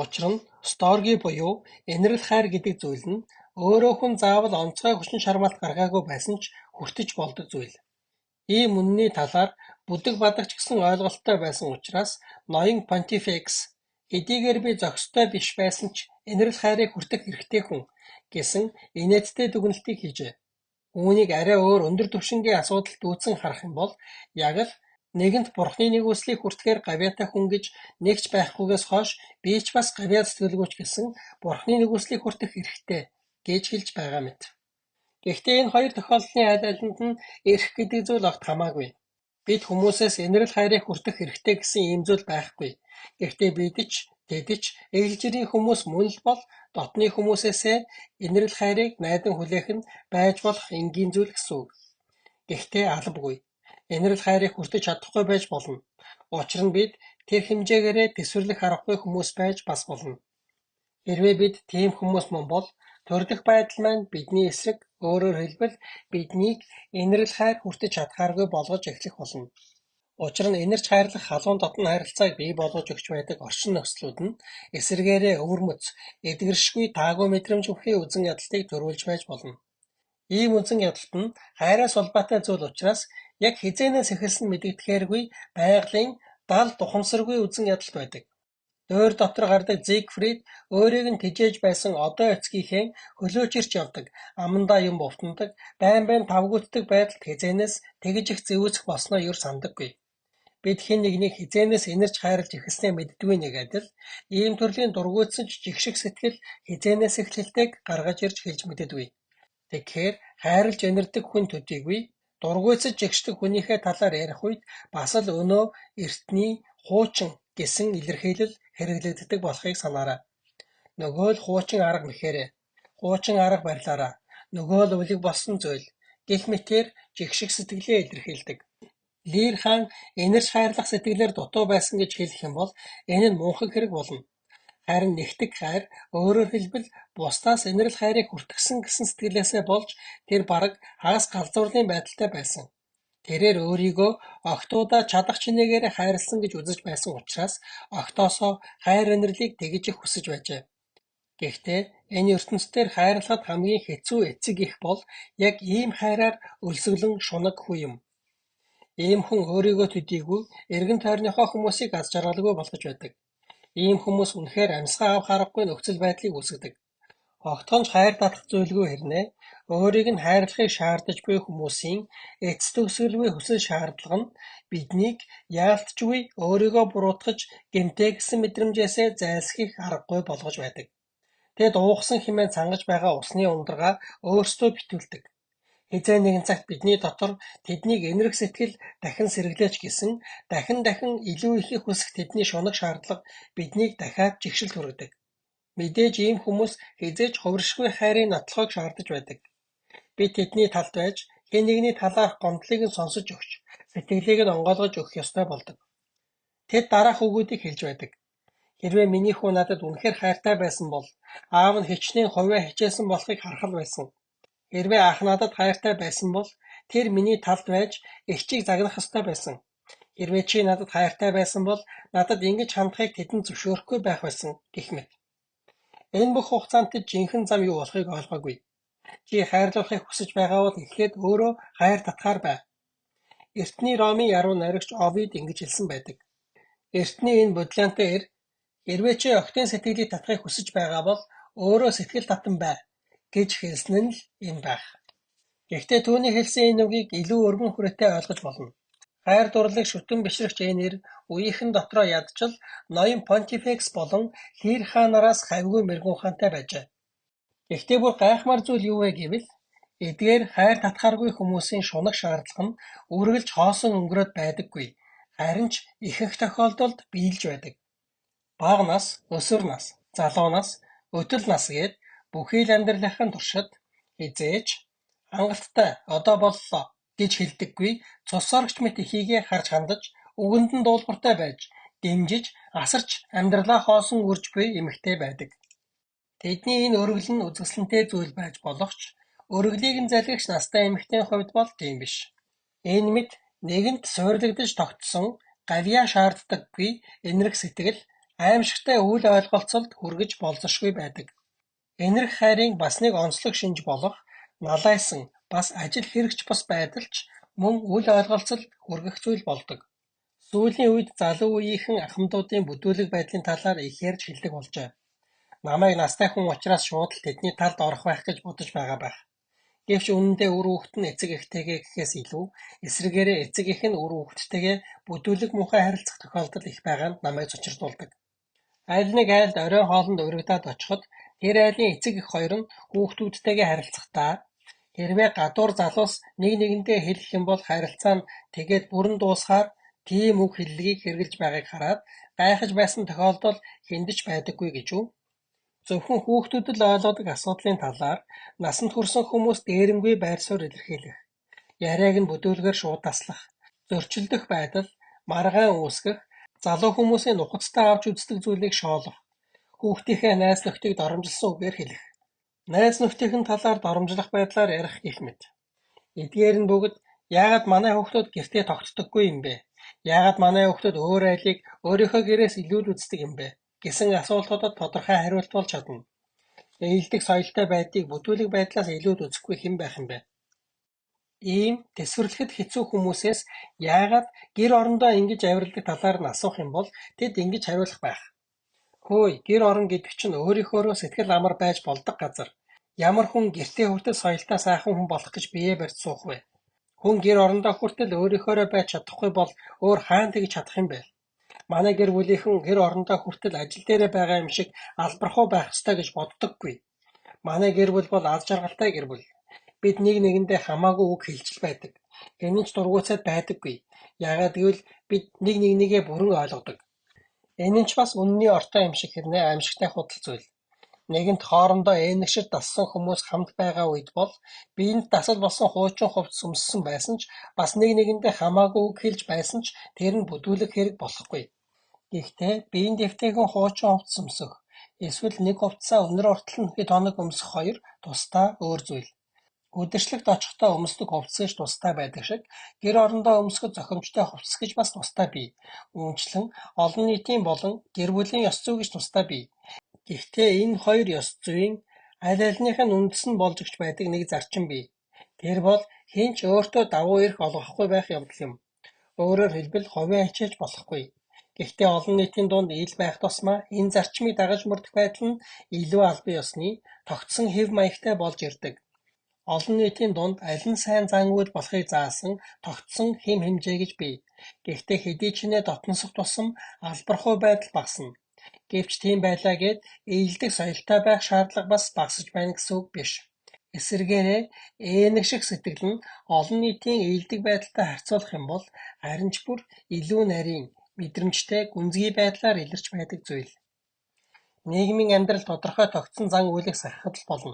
Учир нь Сторги буюу инэрл хайр гэдэг зүйл нь өөрөө хүн заавал онцгой хүчин шармаалт гаргаагүй байсан ч хүртэж болдог зүйл. Ийм үнний талаар бүдэг бадагч гэсэн ойлголттой байсан учраас ноён Понтифекс хэдийгээр би зохистой биш байсан ч инэрл хайрыг хүртэх хэрэгтэй хүн гэсэн инээдтэй дүгнэлтийг хийжээ. Үүнийг арай өөр өндөр түвшингийн асуудалд дүүцэн харах юм бол яг л нэгэнт бурхны нэгүслийг хүртэхээр гавьяатай хүн гэж нэгч байхгүйгээс хойш би ч бас гавьяа сэтгэлгүйч гэсэн бурхны нэгүслийг хүртэх хэрэгтэй гэж хэлж байгаа мэт. Гэхдээ энэ хоёр тохиолдлын аль алинд нь эрх гэдэг зүйл огт хамаагүй. Бид хүмүүсээс инэрл хайрыг хүртэх хэрэгтэй гэсэн ийм зүйл байхгүй. Гэхдээ бид ч тэд ч ээлжирийн хүмүүс мөн л бол дотны хүмүүсээсээ инэрл хайрыг найдан хүлээх нь байж болох энгийн зүйл гэсэн үг. Гэхдээ албагүй. Инэрл хайрыг хүртэж чадахгүй байж болно. Учир нь бид тэр хэмжээгээрээ төсвөрлөх аргагүй хүмүүс байж бас болно. Хэрвээ бид тийм хүмүүс мөн бол төрөлх байдал маань бидний эсрэг, өөрөөр хэлбэл биднийг инэрл хайр хүртэж чадхааргүй болгож эхлэх болно. Учир нь инэрч хайрлах халуун дотн харилцааг бий болгож өгч байдаг орчин нөхцлүүд нь эсэргээрээ өвөрмөц, эдгэршгүй таагүй мэдрэмж бүхий үзэн ядалтыг төрүүлж байж болно. Ийм үзэн ядалт нь хайраас улбаатай зүйл учраас яг хизээнээс эхэлсэн мэдэгдэхээргүй байгалийн дал тухамсаргүй үзэн ядалт байдаг. Өөр дотор гардаг Зигфрид өөрийг нь тэжээж байсан одоо эцгийнхээ хөлөөчирч явдаг, амандаа юм бовтондог, байн тавгүйддэг байдалд хизээнээс тэгж их зэвүүцэх болсноо юр сандаггүй. Бид хэн нэгнийг хизээнээс инэрч хайрлаж эхэлснээ мэддгүй нэг адил, ийм төрлийн дургуйтсан ч жигшиг сэтгэл хизээнээс эхлэлтэйг гаргаж ирж хэлж мэддэггүй. Тэгэхээр хайрлаж инэрдэг хүн төдийгүй дургуйтсаж жигшдэг хүнийхээ талаар ярих үед бас л өнөө эртний хуучин гэсэн илэрхийлэл хэрэглэгддэг болохыг санаарай. Нөгөө л хуучин арга мэхээрээ, хуучин арга барилаараа, нөгөө л өвлөг болсон зүйл гэх мэтээр жигшиг сэтгэлээ илэрхийлдэг. Лир хаан инэрч хайрлах сэтгэлээр дутуу байсан гэж хэлэх юм бол энэ нь мунхаг хэрэг болно. Харин нэгтгэх хайр өөрөөр хэлбэл бусдаас инэрл хайрыг хүртгсэн гэсэн сэтгэлээсээ болж тэр бараг хагас галзуурлын байдалтай байсан. Тэрээр өөрийгөө огтудаа чадах чинээгээр хайрлсан гэж үзэж байсан учраас огтоосоо хайр инэрлийг тэгж их хүсэж байжээ. Гэхдээ энэ ертөнцийн хайрлахад хамгийн хэцүү эцэг их бол яг ийм хайраар өлсгөлөн шунаг хүү юм. Ийм хүн өөрийгөө төдийгүй эргэн тойрныхоо хүмүүсийг аз жаргалгүй болгож байдаг. Ийм хүмүүс үнэхээр амьсгаа авах аргагүй нөхцөл байдлыг үүсгэдэг. Огтхон ч хайр татах зүйлгүй хэрнээ өөрийг нь хайрлахыг шаардаж буй хүмүүсийн эц төгсгөлгүй хүсэл шаардлага нь биднийг яалтчгүй өөрийгөө буруутгаж гэмтээ гэсэн мэдрэмжээсээ зайлсхийх аргагүй болгож байдаг. Тэд уугсан хэмээн цангаж байгаа усны ундрага өөрсдөө битүүлдэг. Хэзээ нэгэн цагт бидний дотор тэднийг энэрх сэтгэл дахин сэргэлээч гэсэн дахин илүү ихийг хүсэх тэдний шунаг шаардлага биднийг дахиад жигшилт хүргэдэг. Мэдээж ийм хүмүүс хэзээ ч хувиршгүй хайрын нотлохыг шаардаж байдаг. Бид тэдний талд байж хэн нэгний талаарх гомдлыг нь сонсож өгч сэтгэлийг нь онгойлгож өгөх ёстой болдог. Тэд дараах үгүүдийг хэлж байдаг. Хэрвээ миний хүү надад үнэхээр хайртай байсан бол аав нь хичнээн хувиа хичээсэн болохыг харах байсан. Хэрвээ ах надад хайртай байсан бол тэр миний талд байж эгчийг загнах ёстой байсан. Хэрвээ чи надад хайртай байсан бол надад ингэж хандахыг тэдэнд зөвшөөрөхгүй байх байсан гэх мэт. Энэ бүх хугацаанд тэд жинхэнэ зам юу болохыг ойлгоогүй. Чи хайрлуулахыг хүсэж байгаа бол эхлээд өөрөө хайр татахаар бай. Эртний Ромын яруу найрагч Овид ингэж хэлсэн байдаг. Эртний энэ бодлионтой эр хэрвээ чи охидын сэтгэлийг татахыг хүсэж байгаа бол өөрөө сэтгэл татан бай гэж хэлсэн нь л юм байх. Гэхдээ түүний хэлсэн энэ үгийг илүү өргөн хүрээтэй ойлгож болно. Хайр дурлалыг шүтэн бишрэгч энэ эр үеийнхэн дотроо ядчил ноён Понтифекс болон Лир хаан нараас хавьгүй мэргэн ухаантай байжээ. Гэхдээ бүр гайхмаар зүйл юу вэ гэвэл эдгээр хайр татхааргүй хүмүүсийн шунаг шаардлага нь үргэлж хоосон өнгөрөөд байдаггүй. Харин ч ихэнх тохиолдолд биелж байдаг. Бага нас, өсвөр нас, залуу нас, өтөл нас гээд бүхий л амьдралынхаа туршид хизээж хангалттай одоо боллоо гэж хэлдэггүй цус орогч мэт ихийгээ харж хандаж үгэнд нь дуулууртай байж дэмжиж асарч амьдралаа хоосон үрж буй эмэгтэй байдаг. Тэдний энэ өргөл нь үзэсгэлэнтэй зүйл байж болох ч өргөлийг нь залгигч настай эмэгтэйн хувьд бол тийм биш. Энэ мэд нэгэнт суйрлагдаж тогтсон гавьяа шаарддаггүй энэрх сэтгэл аимшигтай үйл ойлголцолд хүргэж болзошгүй байдаг. Энэрх хайрын бас нэг онцлог шинж болох налайсан бас ажил хэрэгч бус байдалч мөн үл ойлголцол хүргэх зүйл болдог. Сүүлийн үед залуу үеийнхэн ахмадуудын бүдүүлэг байдлын талаар их ярьж хэлдэг болжээ. Намайг настай хүн учраас шууд л тэдний талд орох байх гэж бодож байгаа байх. Гэвч үнэндээ үр хүүхэд нь эцэг эхтэйгээ гэхээс илүү эсрэгээрээ эцэг эх нь үр хүүхэдтэйгээ бүдүүлэг муухай харилцах тохиолдол их байгаа нь намайг цочирдуулдаг. Аль нэг айлд оройн хоолнд урагдаад очиход тэр айлын эцэг эх хоёр нь хүүхдүүдтэйгээ харилцахдаа хэрвээ гадуур залуус нэг нэгэндээ хэлэх юм бол харилцаа нь тэгээд бүрэн дуусахаар тийм үг хэллэгийг хэрглэж байгааг хараад гайхаж байсан тохиолдол хэндэж байдаггүй гэж үү? Зөвхөн хүүхдүүд л ойлгодог асуудлын талаар насанд хүрсэн хүмүүс дээрэмгүй байр суурь илэрхийлэх, яриаг нь бүдүүлгээр шууд таслах, зөрчилдөх байдал, маргаан үүсгэх, залуу хүмүүсийн нухацтай авч үздэг зүйлийг шоолох, хүүхдийнхээ найз нөхдийг доромжилсон үгээр хэлэх, найз нөхдийнхэн талаар доромжлох байдлаар ярих гэх мэт. Эдгээр нь бүгд яагаад манай хүүхдүүд гэртээ тогтдоггүй юм бэ? Яагаад манай хүүхдүүд өөр айлыг өөрийнхөө гэрээс илүү л үздэг юм бэ гэсэн асуултуудад тодорхой хариулт болж чадна. Ээлдэг соёлтой байдлыг бүдүүлэг байдлаас илүү л үзэхгүй хэн байх юм бэ? Ийм тэсвэрлэхэд хэцүү хүмүүсээс яагаад гэр орондоо ингэж авиралдаг талаар нь асуух юм бол тэд ингэж хариулах байх. Хөөе, гэр орон гэдэг чинь өөрийнхөөрөө сэтгэл амар байж болдог газар. Ямар хүн гэртээ хүртэл соёлтой сайхан хүн болох гэж биеэ барьж суух вэ? Хүн гэр орондоо хүртэл өөрийнхөөрөө байж чадахгүй бол өөр хаана тэгж чадах юм бэ? Манай гэр бүлийнхэн гэр орондоо хүртэл ажил дээрээ байгаа юм шиг албархуу байх ёстой гэж боддоггүй. Манай гэр бүл бол аз жаргалтай гэр бүл. Бид нэг нэгэндээ хамаагүй үг хэлж л байдаг. Хэнийч дургуутсаад байдаггүй. Яагаад гэвэл бид нэг нэгнийгээ бүрэн ойлгодог. Энэ нь ч бас үнэний ортой юм шиг хэрнээ аимшигтай худал зүйл. Нэгэнт хоорондоо ээнэгшиж дассан хүмүүс хамт байгаа үед бол биеинд дасал болсон хуучин хувцас өмссөн байсан ч бас нэг нэгэндээ хамаагүй үг хэлж байсан ч тэр нь бүдүүлэг хэрэг болохгүй. Гэхдээ биеийн дэвтэйгэн хуучин хувцас өмсөх эсвэл нэг хувцасаа өнөр ортол нь хэд хоног өмсөх хоёр тусдаа өөр зүйл. Үдирчлэгт очихдоо өмсдөг хувцас гэж тусдаа байдаг шиг гэр орондоо өмсгөх зохимжтой хувцас гэж бас тусдаа бий. Үүнчлэн олон нийтийн болон гэр бүлийн ёс зүй гэж тусдаа бий. Гэхдээ энэ хоёр ёс зүйн аль альных нь үндэс нь болж өгч байдаг нэг зарчим бий. Тэр бол хэн ч өөртөө давуу эрх олгохгүй байх явдал юм. Өөрөөр хэлбэл хувиа хичээж болохгүй. Гэхдээ олон нийтийн дунд ил байх тусмаа энэ зарчмыг дагаж мөрдөх байдал нь илүү албан ёсны тогтсон хэв маягтай болж ирдэг. Олон нийтийн дунд аль нь сайн зан үйл болохыг заасан тогтсон хэм хэмжээ гэж бий. Гэхдээ хэдий ч нэ дотносох тусам албархуй байдал багасна. Гэвч тийм байлаа гэд ээлдэг соёлтой байх шаардлага бас багасж байна гэсэн үг биш. Эсвэргээрээ ээнэг шиг сэтгэл нь олон нийтийн ээлдэг байдалтай харьцуулах юм бол харин ч бүр илүү нарийн, мэдрэмжтэй, гүнзгий байдлаар илэрч байдаг зүйл. Нийгмийн амьдрал тодорхой тогтсон зан үйлийг сахихад л болно.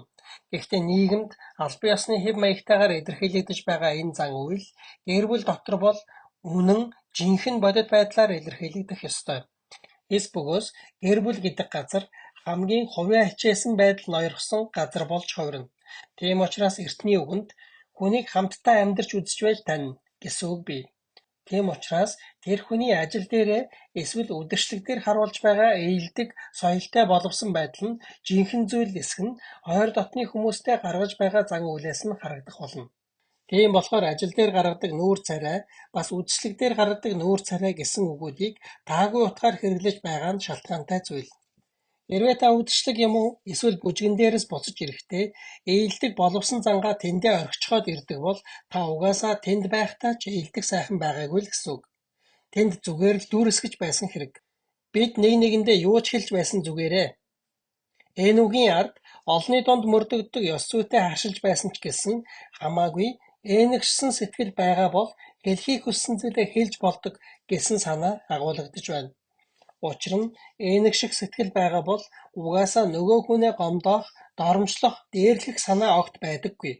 Гэхдээ нийгэмд албан ёсны хэв маягтайгаар илэрхийлэгдэж байгаа энэ зан үйл гэр бүл дотор бол үнэн, жинхэнэ бодит байдлаар илэрхийлэгдэх ёстой. Эс бөгөөс гэр бүл гэдэг газар хамгийн хувийн хичээсэн байдал ноёрхсон газар болж хувирна. Тийм учраас эртний үгэнд хүнийг хамтдаа амьдарч үзэж байж тань гэсэн үг бий. Тийм учраас тэр хүний ажил дээрээ эсвэл үдшилэг дээр харуулж байгаа ээлдэг соёлтой боловсон байдал нь жинхэнэ зүйл эсэх нь ойр дотны хүмүүстэй гаргаж байгаа зан үйлээс нь харагдах болно. Тийм болохоор ажил дээр гаргадаг нүүр царай бас үдшилэг дээр гаргадаг нүүр царай гэсэн үгүүдийг таагүй утгаар хэрэглэж байгаа нь шалтгаантай зүйл. Хэрвээ та үдшилэг юм уу эсвэл бүжгэн дээрээс буцаж ирэхдээ ээлдэг боловсон зангаа тэндээ орхичхоод ирдэг бол та угаасаа тэнд байхдаа ч ээлдэг сайхан байгаагүй л гэсэн үг. Тэнд зүгээр л дүүрсгэж байсан хэрэг. Бид нэг нэгэндээ юу ч хэлж байсан зүгээрээ. Энэ үгийн ард олонний дунд мөрдөгддөг ёс зүйтэй харшилж байсан ч гэсэн хамаагүй ээнэгшсэн сэтгэл байгаа бол хэлхийг хүссэн зүйлээ хэлж болдог гэсэн санаа агуулгадж байна. Учир нь ээнэгших сэтгэл байгаа бол угаасаа нөгөө хүнээ гомдоох, доромжлох, дээрлэх санаа огт байдаггүй.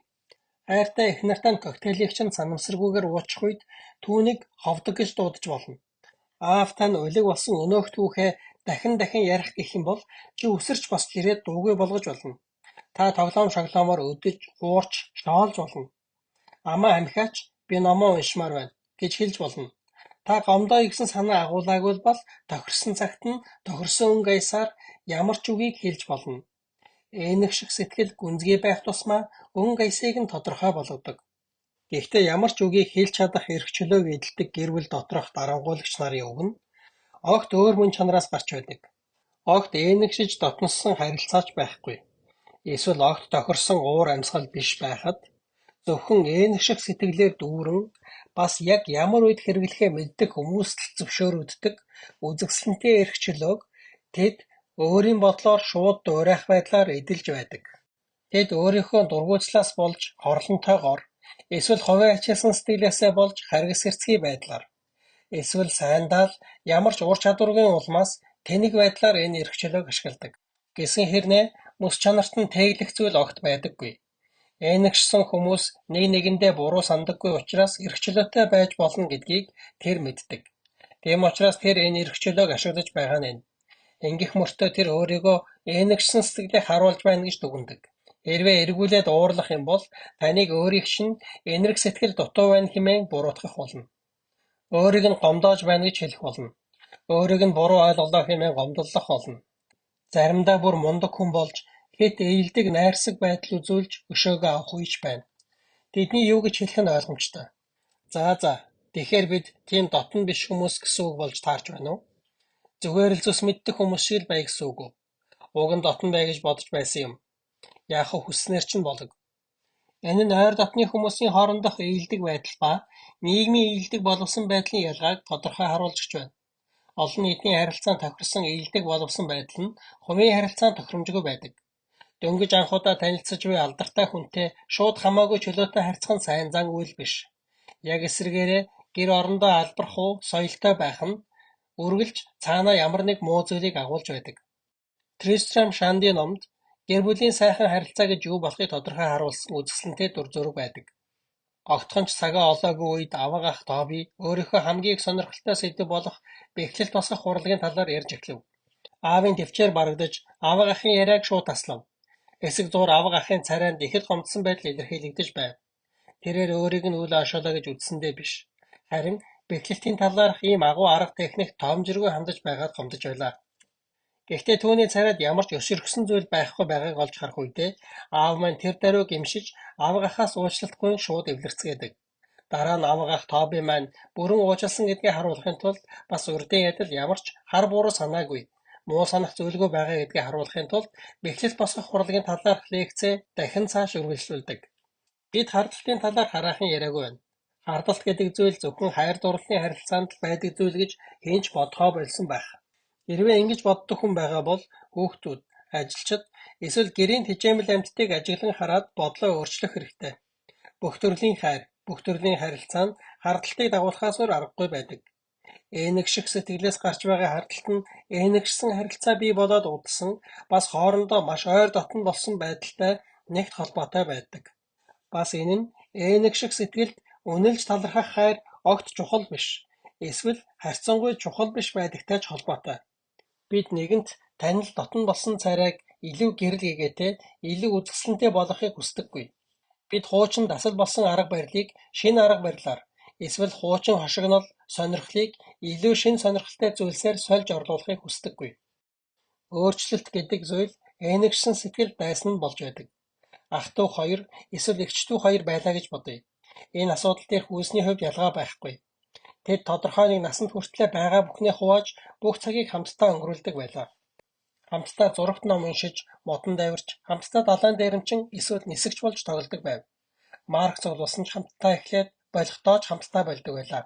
Хайртай их нартай коктейлийг чинь санамсаргүйгээр уучих үед түүнийг ховдог гэж дуудаж болно. Аав тань улиг болсон өнөөх түүхээ дахин ярих гэх юм бол чи үсэрч босч ирээд дуугүй болгож болно. Та тоглоом шоглоомоор өдөж, уурч, шоолж болно. Амаа амхаач би номоо уншмаар байна гэж хэлж болно. Та гомдоо гэсэн санаа агуулаагүй бол тохирсон цагт нь тохирсон өнгө аясаар ямар ч үгийг хэлж болно. Ээнэгших сэтгэл гүнзгий байх тусмаа өнгө аясыг нь тодорхой болгодог. Гэхдээ ямар ч үгийг хэлж чадах эрх чөлөөг эдэлдэг гэр бүл доторх дарангуулагч нарын үг нь огт өөр мөн чанараас гарч байдаг. Огт ээнэгшиж дотноссон харилцаач байхгүй. Эсвэл огт тохирсон уур амьсгал биш байхад зөвхөн ээнэгших сэтгэлээр дүүрэн бас яг ямар үед хэрэглэхээ мэддэг хүмүүст л зөвшөөрөгддөг үзэсгэлэнтэй эрх чөлөөг тэд өөрийн бодлоор шууд дуурайх байдлаар эдэлж байдаг. Тэд өөрийнхөө дургуйцлаас болж хорлонтойгоор эсвэл хувийн ачаалсан сэтгэлээсээ болж харгас хэрцгий байдлаар эсвэл сайндаа л ямар ч ур чадваргүй улмаас тэнэг байдлаар энэ эрх чөлөөг ашигладаг. Гэсэн хэрнээ мөс чанарт нь тэглэх зүйл огт байдаггүй. Ээнэгшсэн хүмүүс нэг нэгэндээ буруу сандаггүй учраас эрх чөлөөтэй байж болно гэдгийг тэр мэддэг. Тийм учраас тэр энэ эрх чөлөөг ашиглаж байгаа нь энэ. Ингэх мөртөө тэр өөрийгөө ээнэгшсэн сэтгэлийг харуулж байна гэж дүгнэдэг. Хэрвээ эргүүлээд уурлах юм бол таныг өөрийг чинь энэрх сэтгэл дутуу байна хэмээн буруутгах болно. Өөрийг нь гомдоож байна гэж хэлэх болно. Өөрийг нь буруу ойлголоо хэмээн гомдлох болно. Заримдаа бүр мундаг хүн болж хэд ээлдэг найрсаг байдал үзүүлж өшөөгөө авах үеч байна. Тэдний юу гэж хэлэх нь ойлгомжтой. За, тэгэхээр бид тийм дотн биш хүмүүс гэсэн үг болж таарч байна уу? Зүгээр л зүс мэддэг хүмүүс шиг л бай гэсэн үг үү? Уг нь дотн бай гэж бодож байсан юм. Яах вэ хүсснээр чинь болог. Энэ нь ойр дотны хүмүүсийн хоорондох ээлдэг байдал ба нийгмийн ээлдэг боловсон байдлын ялгааг тодорхой харуулж өгч байна. Олон нийтийн харилцаанд тохирсон ээлдэг боловсон байдал нь хувийн харилцаанд тохиромжгүй байдаг. Дөнгөж анхудаа танилцаж буй алдартай хүнтэй шууд хамаагүй чөлөөтэй харьцах нь сайн зан үйл биш. Яг эсвэргээрээ гэр орондоо албархуу, соёлтой байх нь үргэлж цаанаа ямар нэг муу зүйлийг агуулж байдаг. Тристрам Шанди номд гэр бүлийн сайхан харилцаа гэж юу болохыг тодорхой харуулсан үзэсгэлэнтэй дүр зураг байдаг. Огтхон ч цагаа олоогүй үед авга ах Тоби өөрийнхөө хамгийн их сонирхолтой сэдэв болох бэхлэлт босгох урлагийн талаар ярьж эхлэв. Аавын төвчээр барагдаж авга ахын яриаг шууд таслав. Хэсэг зуур авга ахын царайнд ихэд гомдсон байдал илэрхийлэгдэж байв. Тэрээр өөрийг нь үл ошоолоо гэж үзсэндээ биш. Харин бэхлэлтийн талаарх ийм агуу арга техник тоомжиргүй хандаж байгаад гомдож байлаа. Гэхдээ түүний царайд ямар ч өсөргсөн зүйл байхгүй байгааг олж харах үедээ аав маань тэр даруйг эмшиж авга ахаас уучлалтгүй шууд эвлэрцгээдэг. Дараа нь авгах Тоби маань бүрэн уучлсан гэдгийг харуулахын тулд бас урдын ядал ямар ч хар буруу санаагүй, муу санах зүйлгүй байгаа гэдгийг харуулахын тулд бэхлэл босгох урлагийн талаарх лекцээ дахин цааш үргэлжлүүлдэг. Бид хардталтын талаар хараахан яриагүй байна. Хардталт гэдэг зүйл зөвхөн хайр дурлалын харилцаанд байдаг зүйл гэж хэн ч бодохоо болсон байх. Хэрвээ ингэж боддог хүн байгаа бол хүүхдүүд, ажилчид эсвэл гэрийн тэжээмэл амьтдыг ажиглан хараад бодлоо өөрчлөх хэрэгтэй. Бүх төрлийн хайр, бүх төрлийн харилцаа нь хардталтыг дагуулахаас өөр аргагүй байдаг. Ээнэг шиг сэтгэлээс гарч байгаа хардталт нь ээнэгшсэн харилцаа бий болоод удсан, бас хоорондоо маш ойр дотно болсон байдалтай нэгт холбоотой байдаг. Бас энэ нь ээнэг шиг сэтгэлд үнэлж талархах хайр огт чухал биш, эсвэл харьцангуй чухал биш байдагтай ч холбоотой. Бид нэгэнт танил дотно болсон царайг илүү гэрэл гэгээтэй, илүү үзэсгэлэнтэй болгохыг хүсдэггүй. Бид хуучин дасал болсон арга барилыг шинэ арга барилаар, эсвэл хуучин хошигнол, сонирхлыг илүү шинэ сонирхолтой зүйлсээр сольж орлуулахыг хүсдэггүй. Өөрчлөлт гэдэг зүйл ээнэгшсэн сэтгэл дайсан нь болж байдаг. Ах トゥ хоёр эсвэл эгч トゥ хоёр байлаа гэж бодъё. Энэ асуудал дээр хүйсний хувьд ялгаа байхгүй. Тэд тодорхой нэг насанд хүртлээр байгаа бүхнээ хувааж бүх цагийг хамтдаа өнгөрүүлдэг байлаа. Хамтдаа зурагт ном уншиж, модон давирч, хамтдаа далайн дээрэмчин эсвэл нисэгч болж тоглодог байв. Маркс улсан ч хамтдаа эхлээд болохдоо ч хамтдаа болдог байлаа.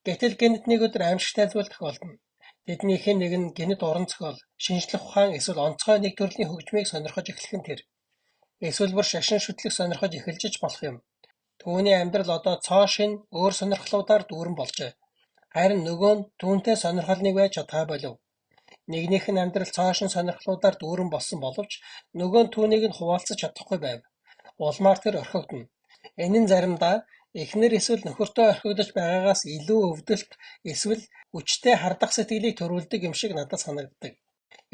Гэтэл гэнэт нэг өдөр аимшигтай зүйл тохиолдоно. Тэднийх нь нэг нь гэнэт уран зохиол, шинжлэх ухаан эсвэл онцгой нэг төрлийн хөгжмийг сонирхож эхлэх нь тэр. Эсвэл бүр шашин шүтлэг сонирхож эхэлж ч болох юм. Түүний амьдрал одоо цоо шин өөр сонирхлуудаар дүүрэн болжээ. Харин нөгөө нь түүнтэй сонирхол нэг байж чадгаа болов. Нэгнийх нь амьдрал цоо шин сонирхлуудаар дүүрэн болсон боловч нөгөө нь түүнийг нь хуваалцаж чадахгүй байв. Улмаар тэр орхигдно. Энэ нь заримдаа эхнэр эсвэл нөхөртөө орхигдож байгаагаас илүү өвдөлт эсвэл хүчтэй хардах сэтгэлийг төрүүлдэг юм шиг надад санагддаг.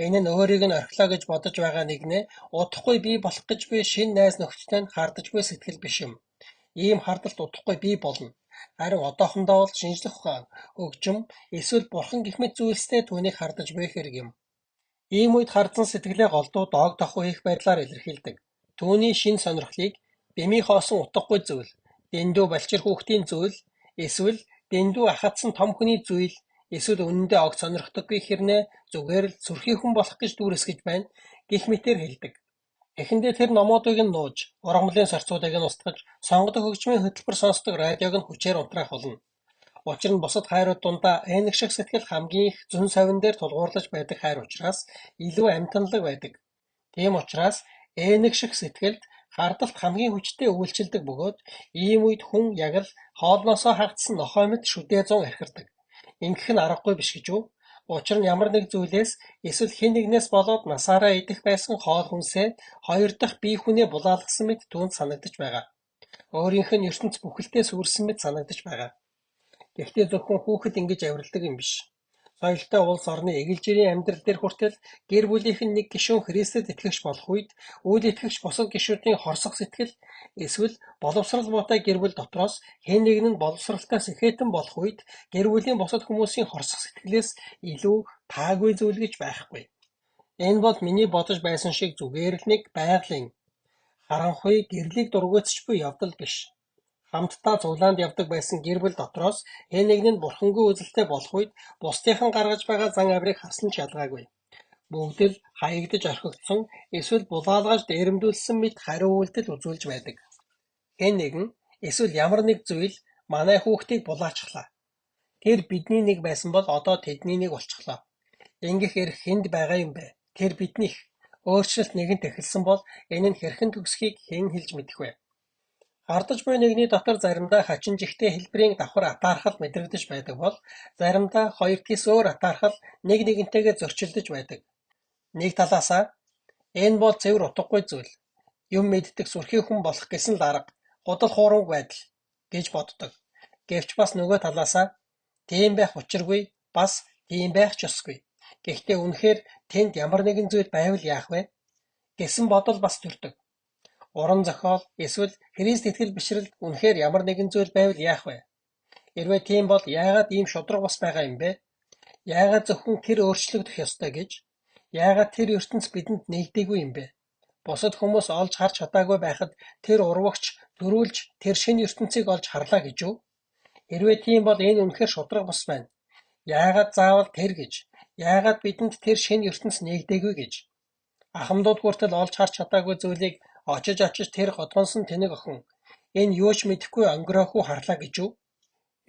Энэ нь өөрийг нь орхилоо гэж бодож байгаа нэгнээ удахгүй бий болох гэж буй шинэ найз нөхдөдтэй нь хардаж буй сэтгэл биш юм. Ийм хардалт удахгүй бий болно. Харин одоохондоо бол шинжлэх ухаан, хөгжим, эсвэл бурхан гэх мэт зүйлстэй түүнийг хардаж буй хэрэг юм. Ийм үед хардсан сэтгэлээ голдуу доог тохуу хийх байдлаар илэрхийлдэг. Түүний шинэ сонирхлыг бэмий хоосон утгагүй зүйл, дэндүү балчир хүүхдийн зүйл, эсвэл дэндүү ахадсан том хүний зүйл, эсвэл үнэндээ огт сонирхдоггүй хэрнээ зүгээр л сүрхий хүн болох гэж дүүрэсгэж байна гэх мэтээр хэлдэг. Эхэндээ тэр номуудыг нь нууж, ургамлын сорцуудыг нь устгаж, сонгодог хөгжмийн хөтөлбөр сонсдог радиог нь хүчээр унтраах болно. Учир нь бусад хайрууд дундаа ээнэг шиг сэтгэл хамгийн их зүн совин дээр тулгуурлаж байдаг хайр учраас илүү амьтанлаг байдаг. Тийм учраас ээнэг шиг сэтгэлд хардалт хамгийн хүчтэй үйлчилдэг бөгөөд ийм үед хүн яг л хоолноосоо хагдсан нохой мэт шүдээ зун архирдаг. Ингэх нь аргагүй биш гэж үү? Учир нь ямар нэг зүйлээс эсвэл хэн нэгнээс болоод насаараа идэх байсан хоол хүнсээ хоёр дахь бие хүнээ булаалгасан мэт түүнд санагдаж байгаа. Өөрийнх нь ертөнц бүхэлдээ сүрсэн мэт санагдаж байгаа. Гэхдээ зөвхөн хүүхэд ингэж авиралдаг юм биш. Соёлтой улс орны эгэлжирийн амьдрал дээр хүртэл гэр бүлийнх нь нэг гишүүн Христэд итгэгч болох үед үйл итгэгч бусад гишүүдийн хорсох сэтгэл эсвэл боловсрал муутай гэр бүл дотроос хэн нэг нь боловсралтай сэхэтэн болох үед гэр бүлийн бусад хүмүүсийн хорсох сэтгэлээс илүү таагүй зүйл гэж байхгүй. Энэ бол миний бодож байсан шиг зүгээр л нэг байгалийн харанхуй гэрлийг дургуутсч буй явдал биш. Хамтдаа цуглаанд явдаг байсан гэр бүл дотроос хэн нэг нь бурхангүй үзэлтэй болох үед бусдынхан гаргаж байгаа зан авирыг харсан ч ялгаагүй. Бүгд л хаягдж орхигдсон эсвэл булаалгаж дээрэмдүүлсэн мэт хариу үйлдэл үзүүлж байдаг. Хэн нэгэн эсвэл ямар нэг зүйл манай хүүхдийг булаачглаа. Тэр бидний нэг байсан бол одоо тэдний нэг болчихлоо. Ингэх эрх хэнд байгаа юм бэ? Тэр биднийх. Өөрчлөлт нэгэнт эхэлсэн бол энэ нь хэрхэн төгсөхийг хэн хэлж мэдэх вэ? Хардаж буй нэгний дотор заримдаа хачин жигтэй хэлбэрийн давхар атаархал мэдрэгдэж байдаг бол заримдаа хоёр тис өөр атаархал нэг нэгнтэйгээ зөрчилдөж байдаг. Нэг талаасаа энэ бол цэвэр утгагүй зүйл. Юм мэддэг сүрхий хүн болох гэсэн л арга, гудал хуурмаг байдал гэж боддог. Гэвч бас нөгөө талаасаа тийм байх учиргүй, бас тийм байх ч ёсгүй. Гэхдээ үнэхээр тэнд ямар нэгэн зүйл байвал яах вэ? Гэсэн бодол бас төрдөг. Уран зохиол эсвэл Христ итгэл бишрэлд үнэхээр ямар нэгэн зүйл байвал яах вэ? Хэрвээ тийм бол яагаад ийм шудраг бас байгаа юм бэ? Яагаад зөвхөн тэр өөрчлөгдөх ёстой гэж? Яагаад тэр ертөнц бидэнд нэгдээгүй юм бэ? бусад хүмүүс олж харж чадаагүй байхад тэр урвагч төрүүлж тэр шинэ ертөнцийг олж харлаа гэж үү? Хэрвээ тийм бол энэ үнэхээр шударга бус байна. Яагаад заавал тэр гэж? Яагаад бидэнд тэр шинэ ертөнц нээгдээгүй гэж? Ахмадууд хүртэл олж харж чадаагүй зүйлийг очиж тэр годгонсон тэнэг охин энэ юу ч мэдэхгүй өнгөрөөхөө харлаа гэж үү?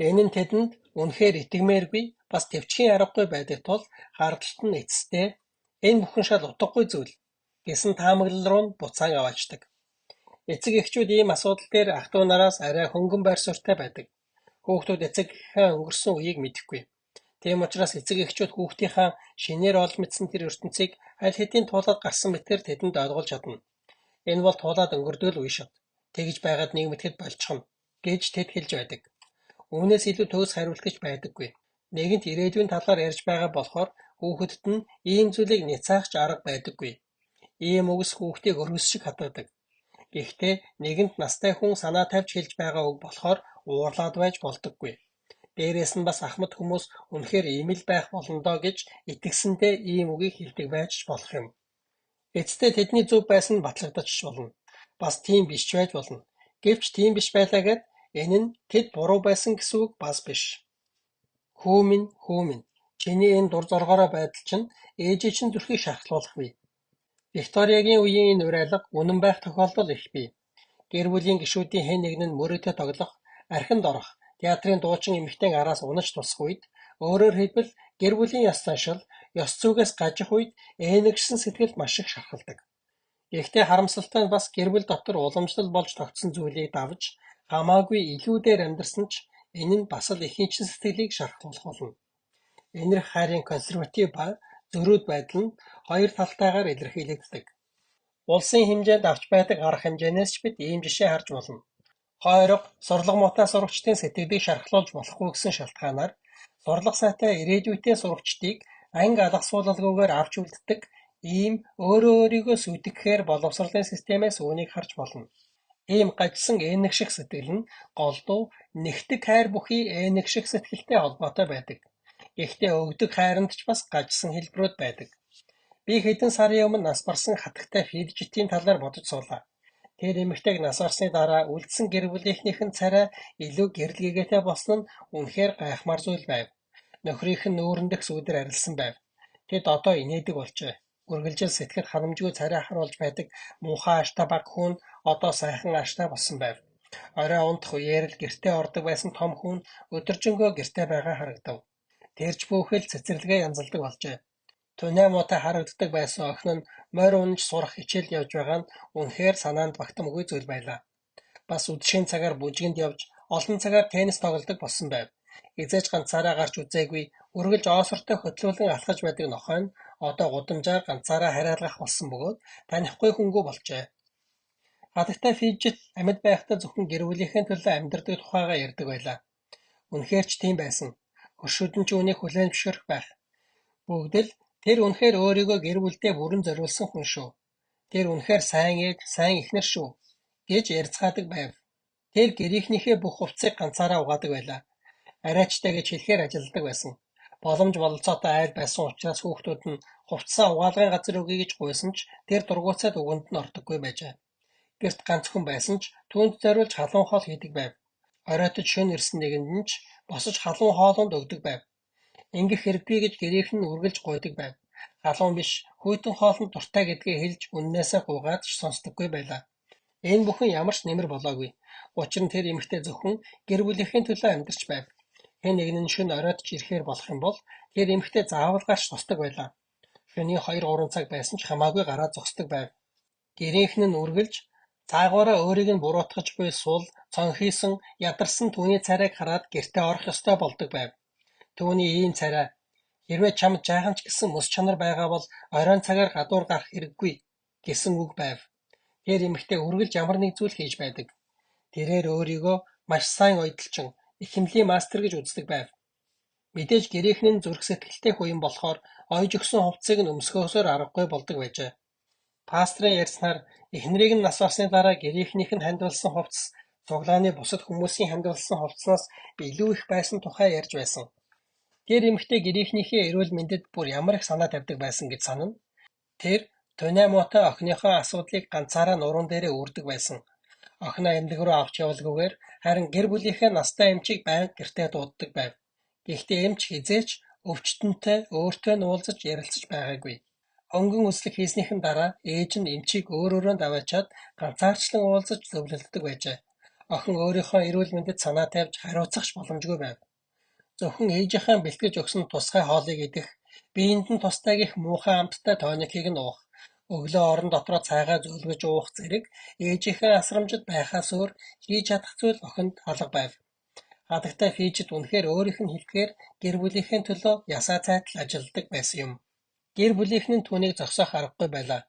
Энэ нь тэдэнд үнэхээр итгэмээргүй бас төвчхийн аргагүй байдаг тул хардалт нь эцэстээ энэ бүхэн шал утгагүй зүйл гэсэн таамаглал руу нь буцаан аваачдаг. Эцэг эхчүүд ийм асуудал дээр ах トゥ нараас арай хөнгөн байр суурьтай байдаг. Хүүхдүүд эцэгийнхээ өнгөрсөн үеийг мэдэхгүй. Тийм учраас эцэг эхчүүд хүүхдийнхээ шинээр олж мэдсэн тэр ертөнцийг аль хэдийн туулаад гарсан мэтээр тэдэнд ойлгуулж чадна. Энэ бол туулаад өнгөрдөг үе шат. Тэгж байгаад нэг мэтгэд болчихно гэж тэд хэлж байдаг. Үүнээс илүү төгс хариулт гэж байдаггүй. Нэгэнт ирээдүйн талаар ярьж байгаа болохоор хүүхэдд нь ийм зүйлийг няцаах ч арга байдаггүй. Ийм үгс хүүхдийг өргөс шиг хатгадаг. Гэхдээ нэгэнт настай хүн санаа тавьж хэлж байгаа үг болохоор уурлаад байж болдоггүй. Дээрээс нь бас ахмад хүмүүс үнэхээр ийм л байх болно доо гэж итгэсэндээ ийм үгийг хэлдэг байж ч болох юм. Эцэстээ тэдний зөв байсан нь батлагдаж болно. Бас тийм биш ч байж болно. Гэвч тийм биш байлаа гэд энэ нь тэд буруу байсан гэсэн үг бас биш. Хүү минь, чиний энэ дур зоргоороо байдал чинь ээжээ чинь зүрхийг шархлуулах бий. Викториягийн үеийн энэ уриалга үнэн байх тохиолдол их бий. Гэр бүлийн гишүүдийн хэн нэг нь мөрөөдө тоглох, архинд орох, театрын дуучин эмэгтэйн араас унаж тусах үед, өөрөөр хэлбэл гэр бүлийн ёс заншил, ёс зүйгээс гажих үед ээнэгшсэн сэтгэл маш их шархалдаг. Гэхдээ харамсалтай нь бас гэр бүл дотор уламжлал болж тогтсон зүйлийг давж хамаагүй илүү дээр амьдарсан ч энэ нь бас л ихэнчин сэтгэлийг шархлуулах болно. Энэрх хайрын консерватив ба зөрүүд байдал нь хоёр талтайгаар илэрхийлэгддэг. Улсын хэмжээнд авч байдаг арга хэмжээнээс ч бид ийм жишээ харж болно. Хойрог сурлага муутай сурагчдын сэтгэлийг шархлуулж болохгүй гэсэн шалтгаанаар сурлага сайтай ирээдүйтэй сурагчдыг анги алгасуулалгүйгээр авч үлддэг ийм өөрөө өөрийгөө сүйтгэхээр боловсролын системээс үүнийг харж болно. Ийм гажсан ээнэг шиг сэтгэл нь голдуу нэгтгэх хайр бүхий ээнэг шиг сэтгэлтэй холбоотой байдаг. Гэхдээ өгдөг хайранд ч бас гажсан хэлбэрүүд байдаг. Би хэдэн сарын өмнө нас барсан хатагтай фиджитийн талаар бодож суулаа. Тэр эмэгтэйг нас барсны дараа үлдсэн гэр бүлийнхнийх нь царай илүү гэрэлгээтэй болсон нь үнэхээр гайхмаар зүйл байв. Нөхрийнх нь нүүрэн дэх сүудэр арилсан байв. Тэд одоо инээдэг болжээ. Үргэлжил сэтгэл ханамжгүй царай харуулж байдаг муухай ааштай баг хүн одоо сайхан ааштай болсон байв. Орой унтах үеэр л гэртээ ордог байсан том хүн өдөржингөө гэртээ байгаа харагдав. Тэрч бүхэл цэцэрлэгээ янзалдаг болжээ. Түнээ муутай харагддаг байсан охин нь морь унаж сурах хичээлд явж байгаа нь үнэхээр санаанд багтамгүй зүйл байлаа. Бас үдшийн цагаар бүжгэнд явж олон цагаар теннис тоглодог болсон байв. Эзэж ганцаараа гарч үзээгүй үргэлж оосортой хөтлүүлэн алхаж байдаг нохой нь одоо гудамжаар ганцаараа хариалгах болсон бөгөөд танихгүй хүнгүй болжээ. Хатагтай фиджит амьд байхдаа зөвхөн гэр бүлийнхээ төлөө амьдардаг тухайгаа ярьдаг байлаа. Үнэхээр ч тийм байсан. Хөршүүд нь ч үүнийг хүлээн зөвшөөрөх байх. Бүгд л тэр үнэхээр өөрийгөө гэр бүлдээ бүрэн зориулсан хүн шүү. Тэр үнэхээр сайн ээж, сайн эхнэр шүү гэж ярьцгаадаг байв. Тэр гэрийнхнийхээ бүх хувцсыг ганцаараа угаадаг байлаа. Арайчтай гэж хэлэхээр ажилддаг байсан. Боломж бололцоотой айл байсан учраас хүүхдүүд нь хувцсаа угаалгын газар өгье гэж гуйсан ч тэр дургуутсаад өгөнд нь ордоггүй байжээ. Гэрт ганц хүн байсан ч түүнд зориулж халуун хоол хийдэг байв. Оройтож шөнө ирсэн нэгэнд нь ч босож халуун хоолунд өгдөг байв. Ингэх хэрэггүй гэж гэрийнх нь үргэлж гуйдаг байв. Халуун биш, хүйтэн хоолнд дуртай гэдгээ хэлж үннээсээ гуйгаад ч сонсдоггүй байлаа. Энэ бүхэн ямар ч нэмэр болоогүй. Учир нь тэр эмэгтэй зөвхөн гэр бүлийнхээ төлөө амьдарч байв. Хэн нэгэн нь шөнө оройтож ирэхээр болох юм бол тэр эмэгтэй заавал гарч тусдаг байлаа. Шөнийн 2-3 цаг байсан ч хамаагүй гараад зогсдог байв. Гэрийнх нь үргэлж цаагаараа өөрийг нь буруутгаж буй сул, цонхийсон, ядарсан түүний царайг хараад гэртээ орох ёстой болдог байв. Түүний ийм царай хэрвээ чамд жаахан ч гэсэн мэс чанар байгаа бол оройн цагаар гадуур гарах хэрэггүй гэсэн үг байв. Тэр эмэгтэй үргэлж ямар нэг зүйл хийж байдаг. Тэрээр өөрийгөө маш сайн ойдолчин, эхэмлийн мастер гэж үздэг байв. Мэдээж гэрийнх нь зүрх сэтгэлтэй хүн болохоор ойж өгсөн хувцсыг нь өмсгөхөөсөөр аргагүй болдог байжээ. Пастрын ярьснаар эхнэрийг нь нас барсны дараа гэрийнхнийх нь хандвалсан хувцас цуглааны бусад хүмүүсийн хандвалсан хувцснаас илүү их байсан тухай ярьж байсан. Тэр эмэгтэй гэрийнхнийхээ эрүүл мэндэд бүр ямар их санаа тавьдаг байсан гэж санана. Тэр Туниа муутай охиныхоо асуудлыг ганцаараа нуруунд дээрээ үүрдэг байсан. Охиноо эмнэлэг рүү авч явалгүйгээр харин гэр бүлийнхээ настай эмчийг байнга гэртээ дууддаг байв. Гэхдээ эмч хизээч өвчтөнтэй өөртөө нь уулзаж ярилцаж байгаагүй. Хөнгөн үзлэг хийснийхэн дараа ээж нь эмчийг өөрөөрөө даваачаад ганцаарчлан уулзаж зөвлөлддөг байжээ. Охин өөрийнхөө эрүүл мэндэд санаа тавьж хариуцах ч боломжгүй байв. Зөвхөн ээжийнхээ бэлтгэж өгсөн тусгай хоолыг идэх, биеинд нь тустай гих муухай амттай тоникийг нь уух, өглөө орон дотроо цайгаа зөөлгөж уух зэрэг ээжийнхээ асрамжид байхаас өөр хийж чадах зүйл охинд алга байв. Хадагтай Фижид үнэхээр өөрийнх нь хэлдгээр гэр бүлийнхээ төлөө ясаа цайтал ажилладаг байсан юм. Гэр бүлийнхэн нь түүнийг зогсоох аргагүй байлаа.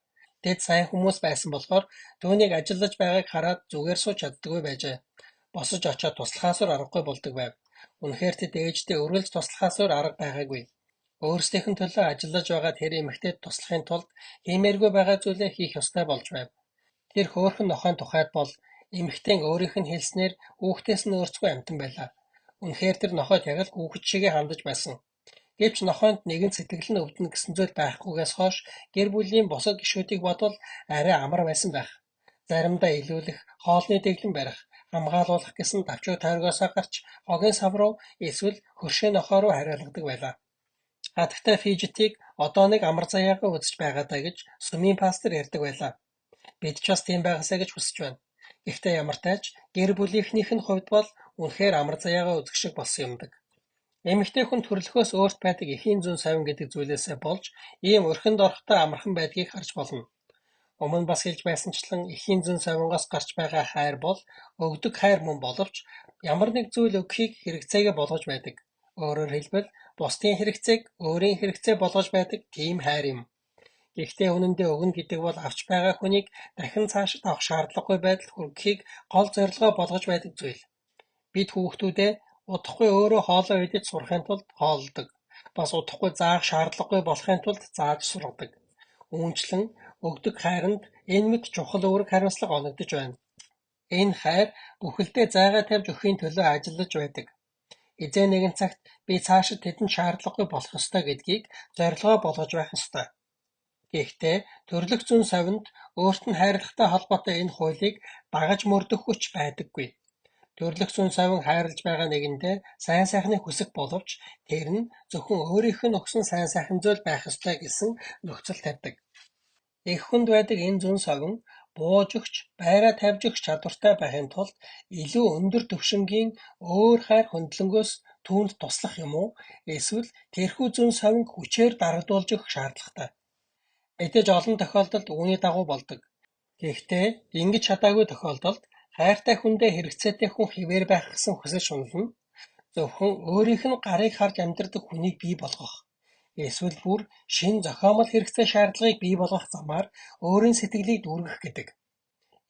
Тэд сайн хүмүүс байсан болохоор түүнийг ажиллаж байгааг хараад зүгээр сууж чаддаггүй байжээ. Босож очоод туслахаас өөр аргагүй болдог байв. Үнэхээр тэд ээждээ өргөлж туслахаас өөр арга байгаагүй. Өөрсдийнх нь төлөө ажиллаж байгаа тэр эмэгтэйд туслахын тулд хиймээргүй байгаа зүйлээ хийх ёстой болж байв. Тэр хөөрхөн нохойн тухайд бол эмэгтэйн өөрийнх нь хэлснээр хүүхдээс нь өөрсдөө амтан байлаа. Үнэхээр тэр нохойд яг л хүүхэд шигээ хандаж байсан. Гэвч нохойнд нэгэн сэтгэл нь өвдөнө гэсэн зүйл байхгүйгээс хойш гэр бүлийн бусад гишүүдийг бодвол арай амар байсан байх. Заримдаа илүүлэх, хоолны дэглэн барих, хамгаалуулах гэсэн давчуу тойргоосоо гарч хогийн сав руу эсвэл хөршөө нохой руу хариалгадаг байлаа. Хатагтай Фижитийг одоо нэг амар заяагаа үзэж байгаа даа гэж сүмийн пастор ярьдаг байлаа. Бид ч бас тийм байгаасаа гэж хүсэж байна. Гэхдээ ямар тач гэр бүлийнхнийх нь хувьд бол үнэхээр амар заяагаа үзэх шиг болсон юмдаг. Эмэгтэй хүн төрлөхөөс өөрт байдаг эхийн зүүн совин гэдэг зүйлээсээ болж ийм өрхөнд орохтой амархан байдгийг харж болно. Өмнө бас хэлж байсанчлан эхийн зүүн совингоос гарч байгаа хайр бол өгдөг хайр мөн боловч ямар нэг зүйл өгөхийг хэрэгцээгээ болгож байдаг. Өөрөөр хэлбэл бусдын хэрэгцээг өөрийн хэрэгцээ болгож байдаг тийм хайр юм. Гэхдээ үнэндээ өгнө гэдэг бол авч байгаа хүнийг дахин цаашид авах шаардлагагүй байдал хүргэхийг гол зорилгоо болгож байдаг зүйл. Бид хүүхдүүдээ удахгүй өөрөө хоолоо идэж сурахын тулд хооллдог. Бас удахгүй заах шаардлагагүй болохын тулд зааж сургадаг. Үүнчлэн өгдөг хайранд энэ мэт чухал үүрэг хариуцлага оногдож байна. Энэ хайр бүхэлдээ зайгаа тавьж өгөхийн төлөө ажиллаж байдаг. Эзэн нэгэн цагт би цаашид тэдэнд шаардлагагүй болох ёстой гэдгийг зорилгоо болгож байх ёстой. Гэхдээ төрлөх зүүн совинд өөрт нь хайрлагатай холбоотой энэ хуулийг дагаж мөрдөх хүч байдаггүй. Төрлөх зүүн совин хайрлаж байгаа нэгэндээ сайн сайхныг хүсэх боловч тэр нь зөвхөн өөрийнх нь өгсөн сайн сайхан зүйл байх ёстой гэсэн нөхцөл тавьдаг. Эх хүнд байдаг энэ зүүн совин бууж өгч, байраа тавьж өгч чадвартай байхын тулд илүү өндөр түвшингийн өөр хайр хөндлөнгөөс түүнд туслах юм уу? Эсвэл тэрхүү зүүн совинг хүчээр дарагдуулж өгөх шаардлагатай. Мэдээж олон тохиолдолд үүний дагуу болдог. Гэхдээ ингэж чадаагүй тохиолдолд хайртай хүндээ хэрэгцээтэй хүн хэвээр байх гэсэн хүсэл шунал нь зөвхөн өөрийнх нь гарыг харж амьдардаг хүнийг бий болгох. Эсвэл бүр шинэ зохиомол хэрэгцээ шаардлагыг бий болгох замаар өөрийн сэтгэлийг дүүргэх гэдэг.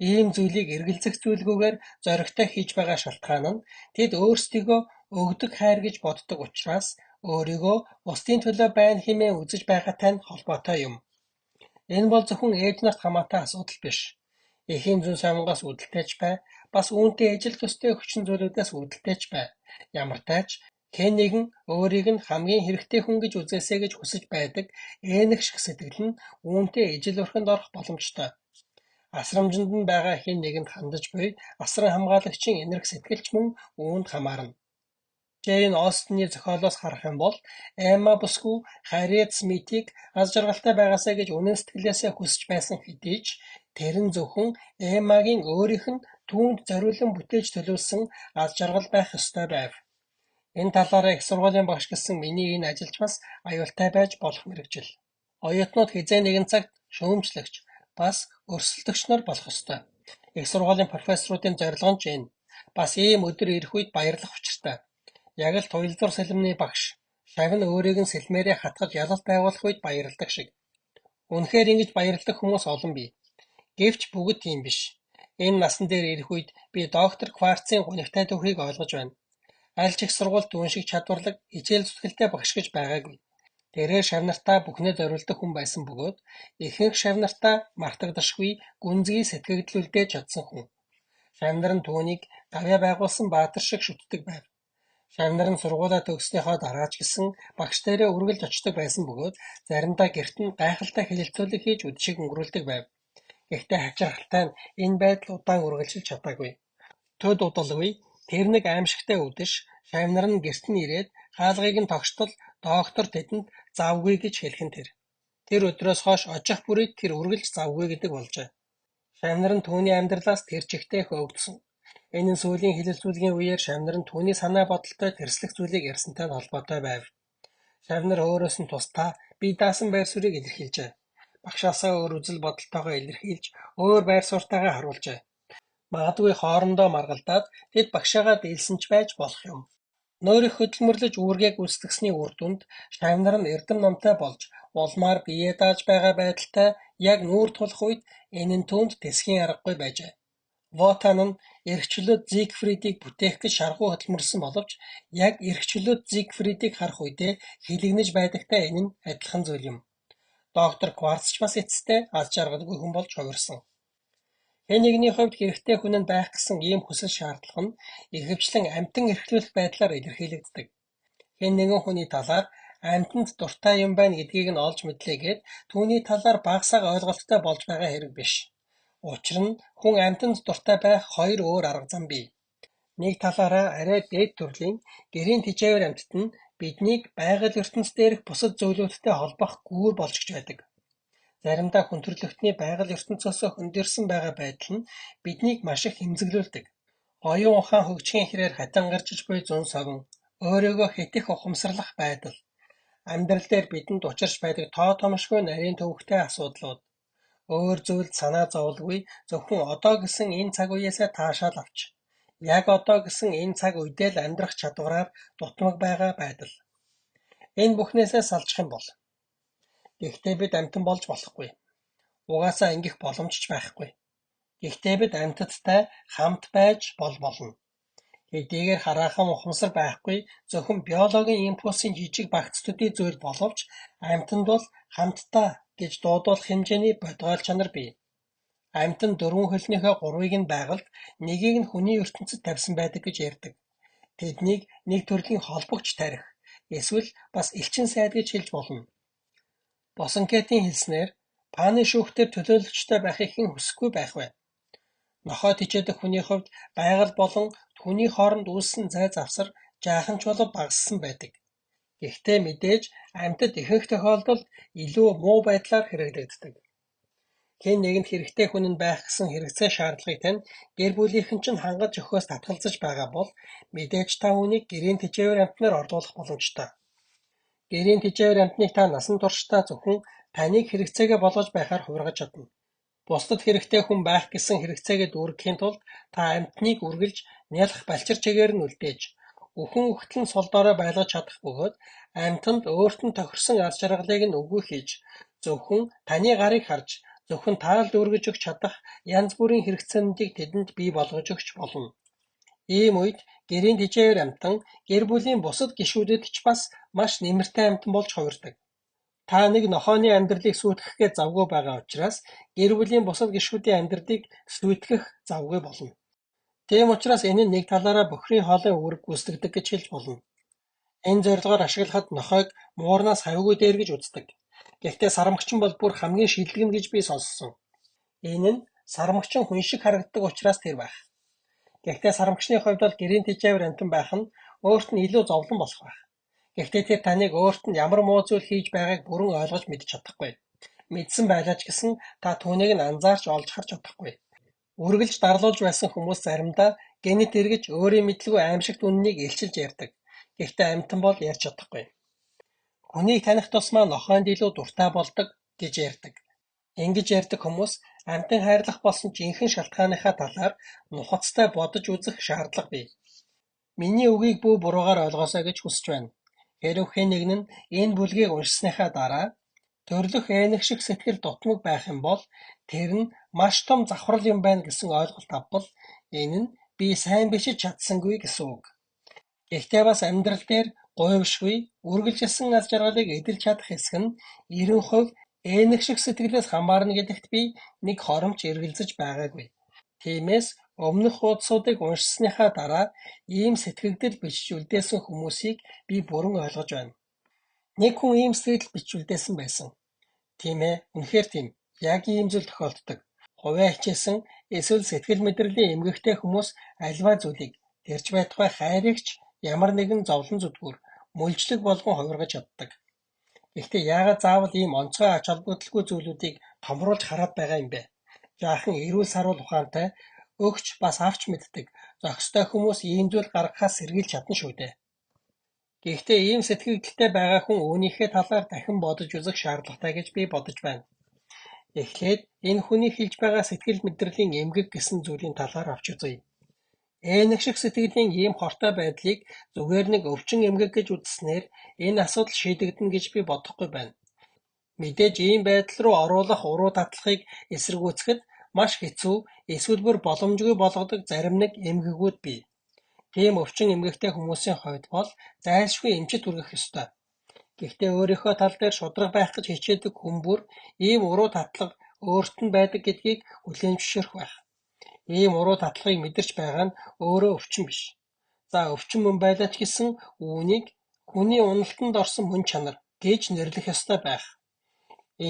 Ийм зүйлийг эргэлзэх зүйлгүйгээр зоригтой хийж байгаа шалтгаан нь тэд өөрсдийгөө өгдөг хайр гэж боддог учраас өөрийгөө бусдын төлөө байна хэмээн үзэж байгаатай нь холбоотой юм. Энэ бол зөвхөн ээж нарт хамаатай асуудал биш. Эхийн зүүн совингоос үүдэлтэй ч бай, бас үүнтэй ижил төстэй хүчин зүйлүүдээс үүдэлтэй ч бай. Ямар тач хэн нэгэн өөрийг нь хамгийн хэрэгтэй хүн гэж үзээсэй гэж хүсэж байдаг ээнэх шиг сэтгэл нь үүнтэй ижил өрхөнд орох боломжтой. Асрамжинд нь байгаа хэн нэгэнд хандаж буй асран хамгаалагчийн энерги сэтгэлч мөн үүнд хамаарна. Джейн Остины зохиолоос харах юм бол Эмма бүсгүй Харриет Смитийг аз жаргалтай байгаасаа гэж үнэн сэтгэлээсээ хүсэж байсан хэдий ч тэр нь зөвхөн Эммагийн өөрийнх нь түүнд зориулан бүтээж төлөвлөсөн аз жаргал байх ёстой байв. Энэ талаараа их сургуулийн багш гэсэн миний энэ ажилч бас аюултай байж болох мэргэжил. Оюутнууд хизээ нэгэн цагт шүүмжлэгч бас өрсөлдөгч нар болох ёстой. Их сургуулийн профессоруудын зорилго нь ч энэ. Бас ийм өдөр ирэх үед баярлах учиртай. Яг л туялзуур сэлмний багш шавь нь өөрийг нь сэлмээрээ хатгаж ялалт байгуулах үед баярладаг шиг. Үнэхээр ингэж баярладаг хүмүүс олон бий. Гэвч бүгд тийм биш. Энэ насан дээр ирэх үед би доктор Кварцын гунигтай түүхийг ойлгож байна. Аль ч их сургуульд түүн шиг чадварлаг, хичээл зүтгэлтэй багш гэж байгаагүй. Тэрээр шавь нартаа бүхнээ зориулдаг хүн байсан бөгөөд ихэнх шавь нартаа мартагдашгүй гүнзгий сэтгэгдлүүлдэж чадсан хүн. Шавь нар нь түүнийг гавьяа байгуулсан баатар шиг шүтдэг байв. Шавнар нь сургуулаа төгссөнийхөө дараа ч гэсэн багш дээрээ үргэлж очдог байсан бөгөөд заримдаа гэрт нь гайхалтай хэлэлцүүлэг хийж үдшийг өнгөрүүлдэг байв. Гэхдээ хачирхалтай нь энэ байдал удаан үргэлжлэж чадаагүй. Төд удалгүй тэр нэг аимшигтай үдэш Шавнар нь гэрт нь ирээд хаалгыг нь тогтвол доктор тэдэнд завгүй гэж хэлхэн тэр. Тэр өдрөөс хойш очих бүрийг тэр үргэлж завгүй гэдэг болжээ. Шавнар нь түүний амьдралаас тэр чигтээ хөөгдсөн. Энэ нь сүүлийн хэлэлцүүлгийн үеэр Шавнар нь түүний санаа бодолтой тэрслэх зүйлийг ярьсантай холбоотой байв. Шавнар өөрөөс нь тусдаа бие даасан байр суурийг илэрхийлжээ. Багшаасаа өөр үзэл бодолтойгоо илэрхийлж, өөр байр сууриатайгаа харуулжээ. Магадгүй хоорондоо маргалдаад тэд багшаагаа дийлсэн ч байж болох юм. Нойрох хөдөлмөрлөж үүргээ гүйцэтгэсний үр дүнд Шавнар нь эрдэм номтой болж улмаар биеэ дааж байгаа байдалтай яг нүүр тулах үед энэ нь түүнд тэсхийн аргагүй байжээ. Вотан нь эрхчлөөд Зигфридийг бүтээх гэж шаргуу хөдөлмөрлсөн боловч яг эрхчлөөд Зигфридийг харах үедээ хилэгнэж байдагтай энэ нь адилхан зүйл юм. Доктор Кварц ч бас эцэстээ аз жаргалгүй хүн болж хувирсан. Хэн нэгний хувьд хэрэгтэй хүн нь байх гэсэн ийм хүсэл шаардлага нь ихэвчлэн амьтан эрхлүүлэх байдлаар илэрхийлэгддэг. Хэн нэгэн хүний талаар амьтанд дуртай юм байна гэдгийг нь олж мэдлээгээд түүний талаар багасаа ойлголттой болж байгаа хэрэг биш. Учир нь хүн амьтанд дуртай байх хоёр өөр арга зам бий. Нэг талаараа арай дээд төрлийн гэрийн тэжээвэр амьтад нь биднийг байгаль ертөнц дээрх бусад зүйлүүдтэй холбох гүүр болж гэж байдаг. Заримдаа хүн төрөлхтний байгаль ертөнцөөсөө хөндөрсөн байгаа байдал нь биднийг маш их хэмзэглүүлдэг. Оюун ухаан хөгжихийн хэрээр хатангарчиж буй зун согон, өөрийгөө хэд их ухамсарлах байдал, амьдрал дээр бидэнд учирч байдаг тоо томшгүй нарийн төвөгтэй асуудлууд, өөр зүйлд санаа зовлгүй зөвхөн одоо гэсэн энэ цаг үеэсээ таашаал авч, яг одоо гэсэн энэ цаг үедээ л амьдрах чадвараар дутмаг байгаа байдал. Энэ бүхнээсээ салжих юм бол гэхдээ бид амьтан болж болохгүй. Угаасаа ингэх боломж ч байхгүй. Гэхдээ бид амьтадтай хамт байж болно. Хэдийгээр хараахан ухамсар байхгүй зөвхөн биологийн импульсын жижиг багц төдий зүйл боловч амьтанд бол хамтдаа гэж дуудуулах хэмжээний бодгойл чанар бий. Амьтан дөрвөн хөлнийхөө гурвыг нь байгальд нэгийг нь хүний ертөнцид тавьсан байдаг гэж ярьдаг. Тэднийг нэг төрлийн холбогч тарих эсвэл бас элчин сайд гэж хэлж болно. Босонкетийн хэлснээр пааны шүүхтэр төлөөлөгчтэй байхыг хэн хүсэхгүй байх вэ? Нохой тижээдэх хүний хувьд байгаль болон түүний хооронд үүссэн зай завсар жаахан ч болов багассан байдаг. Гэхдээ мэдээж амьтад ихэнх тохиолдолд илүү муу байдлаар хэрэглэгддэг. Хэн нэгэнд хэрэгтэй хүн нь байх гэсэн хэрэгцээ шаардлагыг тань гэр бүлийнхэн чинь хангаж өгөхөөс татгалзаж байгаа бол мэдээж та үүнийг гэрийн тэжээвэр амьтнаар орлуулах боломжтой. Гэрийн тэжээвэр амьтныг та насан туршдаа зөвхөн таныг хэрэгцээгээ болгож байхаар хувиргаж чадна. Бусдад хэрэгтэй хүн байх гэсэн хэрэгцээгээ дүүргэхийн тулд та амьтныг үргэлж нялх балчир чигээр нь үлдээж, үхэн үхтэл нь сул дорой байлгаж чадах бөгөөд амьтанд өөрт нь тохирсон аз жаргалыг нь өггүй хийж, зөвхөн таны гарыг харж, зөвхөн таал дүүргэж өгч чадах янз бүрийн хэрэгцээнүүдийг тэдэнд бий болгож өгч болно. Ийм үед гэрийн тэжээвэр амьтан гэр бүлийн бусад гишүүдэд ч бас маш нэмэртэй амьтан болж хувирдаг. Та нэг нохооны амьдралыг сүйтгэхээ завгүй байгаа учраас гэр бүлийн бусад гишүүдийн амьдралыг сүйтгэх завгүй болно. Тийм учраас энэ нь нэг талаараа бохирын хоолой үүрэг гүйцэтгэдэг гэж хэлж болно. Энэ зорилгоор ашиглахад нохойг муурнаас хавьгүй дээр гэж үздэг. Гэхдээ сармагчин бол бүр хамгийн шилдэг гэж би сонссон. Энэ нь сармагчин хүн шиг харагддаг учраас тэр байх. Гэхдээ сармагчны хувьд бол гэрийн тэжээвэр амьтан байх нь өөрт нь илүү зовлон болох байх. Гэхдээ тэр таныг өөрт нь ямар муу зүйл хийж байгааг бүрэн ойлгож мэдж чадахгүй. Мэдсэн байлаа ч гэсэн та түүнийг нь анзаарч олж харж чадахгүй. Үргэлж дарлуулж байсан хүмүүс заримдаа генет эргэж өөрийн мэдлгүй аимшигт үннийг илчилж ярьдаг. Гэхдээ амьтан бол ярьж чадахгүй. Хүнийг таних тусмаа нохойнд илүү дуртай болдог гэж ярьдаг. Ингэж ярьдаг хүмүүс амьтан хайрлах болсон жинхэнэ шалтгааныхаа талаар нухацтай бодож үзэх шаардлага бий. Миний үгийг бүү буруугаар ойлгоосоо гэж хүсэж байна. Хэрэв хэн нэгэн нь энэ бүлгийг уншсныхаа дараа төрлөх ээнэх шиг сэтгэл дутмаг байх юм бол тэр нь маш том завхрал юм байна гэсэн ойлголт авбал энэ нь би сайн бичиж чадсангүй гэсэн үг. Гэхдээ бас амьдрал дээр гуйвшгүй үргэлжилсэн аз жаргалыг эдэлж чадах хэсэг нь 90% ээнэх шиг сэтгэлээс хамаарна гэдэгт би нэг хоромч эргэлзэж байгаагүй. Тиймээс Өмнөх хуудсуудыг уншсаныхаа дараа ийм сэтгэгдэл бичиж үлдээсэн хүмүүсийг би бүрэн ойлгож байна. Нэг хүн ийм сэтгэгдэл бичиж үлдээсэн байсан. Тийм ээ, үнэхээр тийм. Яг ийм зүйл тохиолддог. Хувиа хичээсэн эсвэл сэтгэл мэдрэлийн эмгэгтэй хүмүүс альва зүйлийг тэрч байтугай хайрыг ч ямар нэгэн зовлон зүдгүүр мөлжлөг болгон хувиргаж чаддаг. Гэхдээ яагаад заавал ийм онцгой ач холбогдолгүй зүйлүүдийг томруулж хараад байгаа юм бэ? Жаахан эрүүл сарвал ухаантай, өгч бас авч мэддэг зохистой хүмүүс ийм зүйл гаргахаас сэргийлж чадна шүү дээ. Гэхдээ ийм сэтгэгдэлтэй байгаа хүн үүнийхээ талаар дахин бодож үзэх шаардлагатай гэж би бодож байна. Эхлээд энэ хүний хэлж байгаа сэтгэл мэдрэлийн эмгэг гэсэн зүйлийн талаар авч үзье. Ээнэг шиг сэтгэлийн ийм хортой байдлыг зүгээр нэг өвчин эмгэг гэж үзснээр энэ асуудал шийдэгдэнэ гэж би бодохгүй байна. Мэдээж ийм байдал руу оруулах уруу татлахыг эсэргүүцэхэд маш хэцүү эсвэл бүр боломжгүй болгодог зарим нэг эмгэгүүд бий. Тийм өвчин эмгэгтэй хүмүүсийн хувьд бол зайлшгүй эмчит хүргэх ёстой. Гэхдээ өөрийнхөө тал дээр шударга байх гэж хичээдэг хүн бүр ийм уруу татлага өөрт нь байдаг гэдгийг хүлээн зөвшөөрөх байх. Ийм уруу татлагыг мэдэрч байгаа нь өөрөө өвчин биш. За өвчин мөн байлаа ч гэсэн үүнийг хүний уналтанд орсон мөн чанар гэж нэрлэх ёстой байх.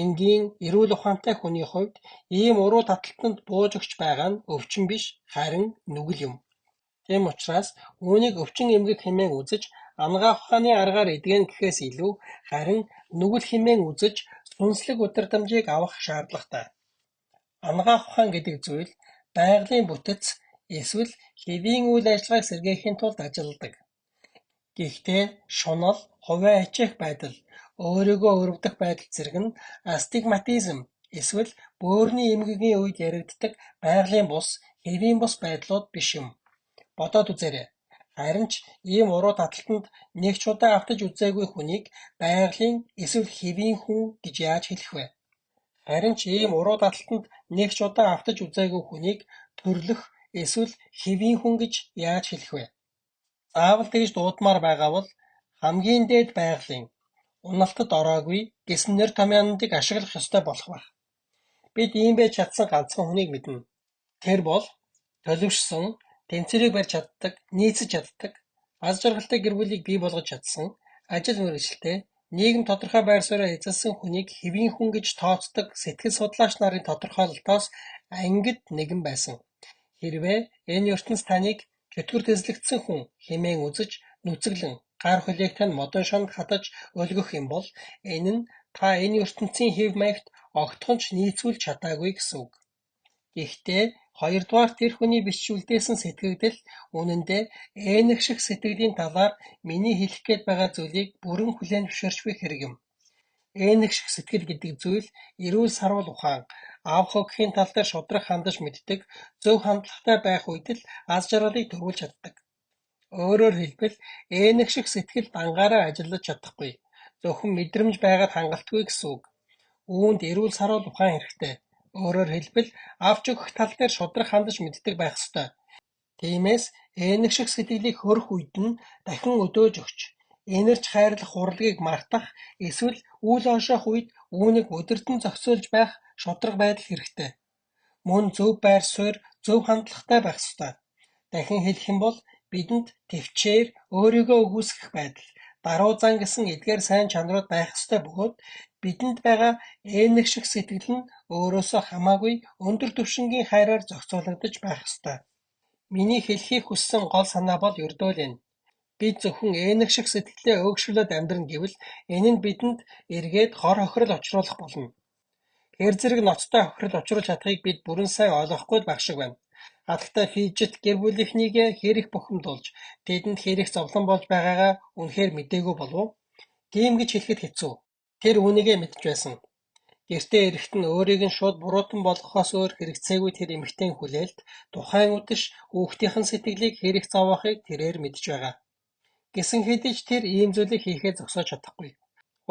Энгийн эрүүл ухаантай хүний хувьд ийм уруу татлалтанд бууж өгч байгаа нь өвчин биш, харин нүгэл юм. Тийм учраас үүнийг өвчин эмгэг хэмээн үзэж ангаах ухааны аргаар эдгэн гэхээс илүү харин нүгэл хэмээн үзэж сүнслэг удирдамжийг авах шаардлагатай. Ангаах ухаан гэдэг зүйл байгалийн бүтэц эсвэл хэвийн үйл ажиллагааг сэргээхийн тулд ажилладаг. Гэхдээ шунал, хувиа хичээх байдал, өөрийгөө өрөвдөх байдал зэрэг нь астигматизм эсвэл бөөрийн эмгэгийн үед яригддаг байгалийн бус, хэвийн бус байдлууд биш юм. Бодоод үзээрэй. Харин ч ийм уруу татлалтанд нэг ч удаа автаж үзээгүй хүнийг байгалийн эсвэл хэвийн хүн гэж яаж хэлэх вэ? Харин ч ийм уруу татлалтанд нэг ч удаа автаж үзээгүй хүнийг төрлөх эсвэл хэвийн хүн гэж яаж хэлэх вэ? Заавал тэгж дуудмаар байгаа бол хамгийн дээд байгалийн уналтад ороогүй гэсэн нэр томьёонуудыг ашиглах ёстой болох байх. Бид ийм байж чадсан ганцхан хүнийг мэднэ. Тэр бол төлөвшсөн, тэнцвэрийг барьж чаддаг, нийцэж чаддаг, аз жаргалтай гэр бүлийг бий болгож чадсан, ажил мэргэжилтэй, нийгэм тодорхой байр сууриа эзэлсэн хүнийг хэвийн хүн гэж тооцдог сэтгэл судлаач нарын тодорхойлолтоос ангид нэгэн байсан. Хэрвээ энэ ертөнц таныг чөтгөр тэзлэгдсэн хүн хэмээн үзэж нүцэглэн гар хүлээх тань модон шонд хадаж өлгөх юм бол энэ нь та энэ ертөнцийн хэв маягт огтхон ч нийцүүлж чадаагүй гэсэн үг. Гэхдээ хоёрдугаар тэр хүний бичиж үлдээсэн сэтгэгдэл үнэндээ ээнэг шиг сэтгэлийн талаар миний хэлэх гээд байгаа зүйлийг бүрэн хүлээн зөвшөөрч буй хэрэг юм. Ээнэг шиг сэтгэл гэдэг зүйл эрүүл сарвал ухаан, авах өгөхийн тал дээр шударга хандаж мэддэг, зөв хандлагатай байх үед л аз жаргалыг төрүүлж чаддаг. Өөрөөр хэлбэл ээнэг шиг сэтгэл дангаараа ажиллаж чадахгүй, зөвхөн мэдрэмж байгаад хангалтгүй гэсэн үг. Үүнд эрүүл сарвал ухаан хэрэгтэй. Өөрөөр хэлбэл авч өгөх тал дээр шударга хандаж мэддэг байх ёстой. Тиймээс ээнэг шиг сэтгэлийг хөрөх үед нь дахин өдөөж өгч, энерч хайрлах урлагийг мартах эсвэл үл оншоох үед үүнийг өдөртөн зохицуулж байх шударга байдал хэрэгтэй. Мөн зөв байр суурь, зөв хандлагатай байх ёстой. Дахин хэлэх юм бол бидэнд тэвчээр өөрийгөө үгүйсгэх байдал, даруй зан гэсэн эдгээр сайн чанарууд байх ёстой бөгөөд бидэнд байгаа ээнэг шиг сэтгэл нь өөрөөсөө хамаагүй өндөр түвшингийн хайраар зохицуулагдаж байх ёстой. Миний хэлхийг хүссэн гол санаа бол ердөө л энэ. Бид зөвхөн ээнэг шиг сэтгэлээ өөгшүүлээд амьдрна гэвэл энэ нь бидэнд эргээд хор хохирол учруулах болно. Хэр зэрэг ноцтой хохирол учруулж чадахыг бид бүрэн сайн ойлгохгүй л байх шиг байна. Хатагтай фижит гэр бүлийнхнийгээ хэр их бухимдуулж, тэдэнд хэр их зовлон болж байгаагаа үнэхээр мэдээгүй болов уу? Тийм гэж хэлэхэд хэцүү. Тэр үүнийгээ мэдж байсан. Гэртээ ирэхэд нь өөрийг нь шууд буруутан болгохоос өөр хэрэгцээгүй тэр эмэгтэйн хүлээлт тухайн үдэш хүүхдийнхэн сэтгэлийг хэр их зовоохыг тэрээр мэдж байгаа. Гэсэн хэдий ч тэр ийм зүйлийг хийхээ зогсоож чадахгүй.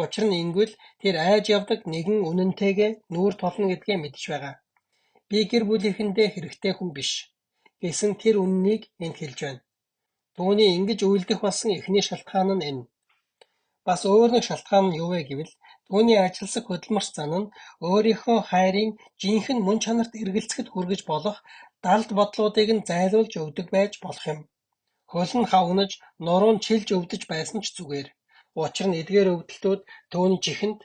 Учир нь ингэвэл тэр айж явдаг нэгэн үнэнтэйгээ нүүр тулна гэдгээ мэдж байгаа. Би гэр бүлийнхэндээ хэрэгтэй хүн биш гэсэн тэр үннийг энд хэлж байна. Түүний ингэж үйлдэх болсон эхний шалтгаан нь энэ. Бас өөр нэг шалтгаан нь юу вэ гэвэл Түүний ажилсаг хөдөлмөрч зан нь өөрийнхөө хайрын жинхэнэ мөн чанарт эргэлзэхэд хүргэж болох далд бодлуудыг нь зайлуулж өгдөг байж болох юм. Хөл нь хавнаж, нуруу нь чилж өвдөж байсан ч зүгээр. Учир нь эдгээр өвдөлтүүд түүний чихэнд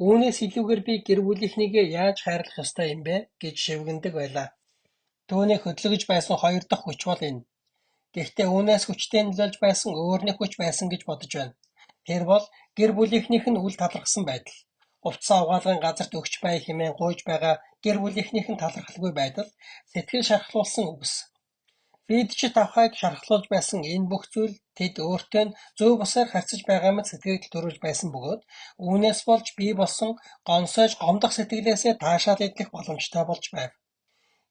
үүнээс илүүгээр би гэр бүлийнхнийгээ яаж хайрлах ёстой юм бэ гэж шивгэндэг байлаа. Түүнийг хөдөлгөж байсан хоёр дахь хүч бол энэ. Гэхдээ үүнээс хүчтэй нөлөөлж байсан өөр нэг хүч байсан гэж бодож байна. Тэр бол гэр бүлийнхнийх нь үл талархсан байдал. Хувцас авгаалгын газарт өгч бай хэмээн гуйж байгаа гэр бүлийнхнийх нь талархалгүй байдал, сэтгэл шархлуулсан үгс. Фидчит авахыг шархлуулж байсан энэ бүх зүйл тэд өөртөө нь зөв бусаар харьцаж байгаа мэт сэтгэгдэл төрүүлж байсан бөгөөд үүнээс болж бий болсон гонсойж гомдох сэтгэлээсээ таашаал идэх боломжтой болж байв.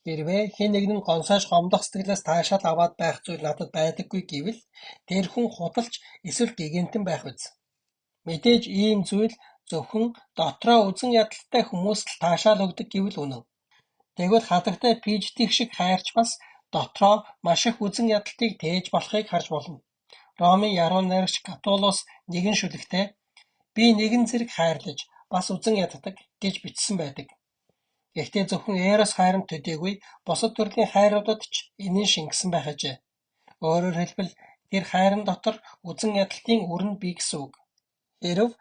Хэрвээ хэн нэг нь гонсойж гомдох сэтгэлээс таашаал аваад байх зүйл надад байдаггүй гэвэл тэр хүн худалч эсвэл гэгэнтэн байх биз. Мэдээж ийм зүйл зөвхөн дотроо үзэн ядалтай хүмүүст л таашаал өгдөг гэвэл үнэн. Тэгвэл хатагтай PhD шиг хайрч бас дотроо маш их үзэн ядалтыг тээж болохыг харж болно. Ромын яруу найрагч Катулус нэгэн шүлэгтээ "Би нэгэн зэрэг хайрлаж, бас үзэн яддаг" гэж бичсэн байдаг. Гэхдээ зөвхөн Эрос хайрамд төдийгүй бусад төрлийн хайруудад ч энэ нь шингэсэн байх ажээ. Өөрөөр хэлбэл тэр хайрын дотор үзэн ядалтын үр нь бий гэсэн үг. Хэрв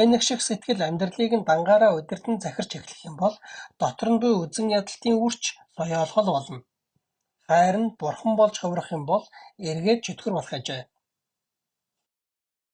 Эных шиг сэтгэл амьдралыг нь дангаараа удирдан захирч эхлэх юм бол дотор нь буй үзэн ядалтын үрч соёолхол болно. Хайр нь бурхан болж хувирах юм бол эргээд чөтгөр болох ажээ.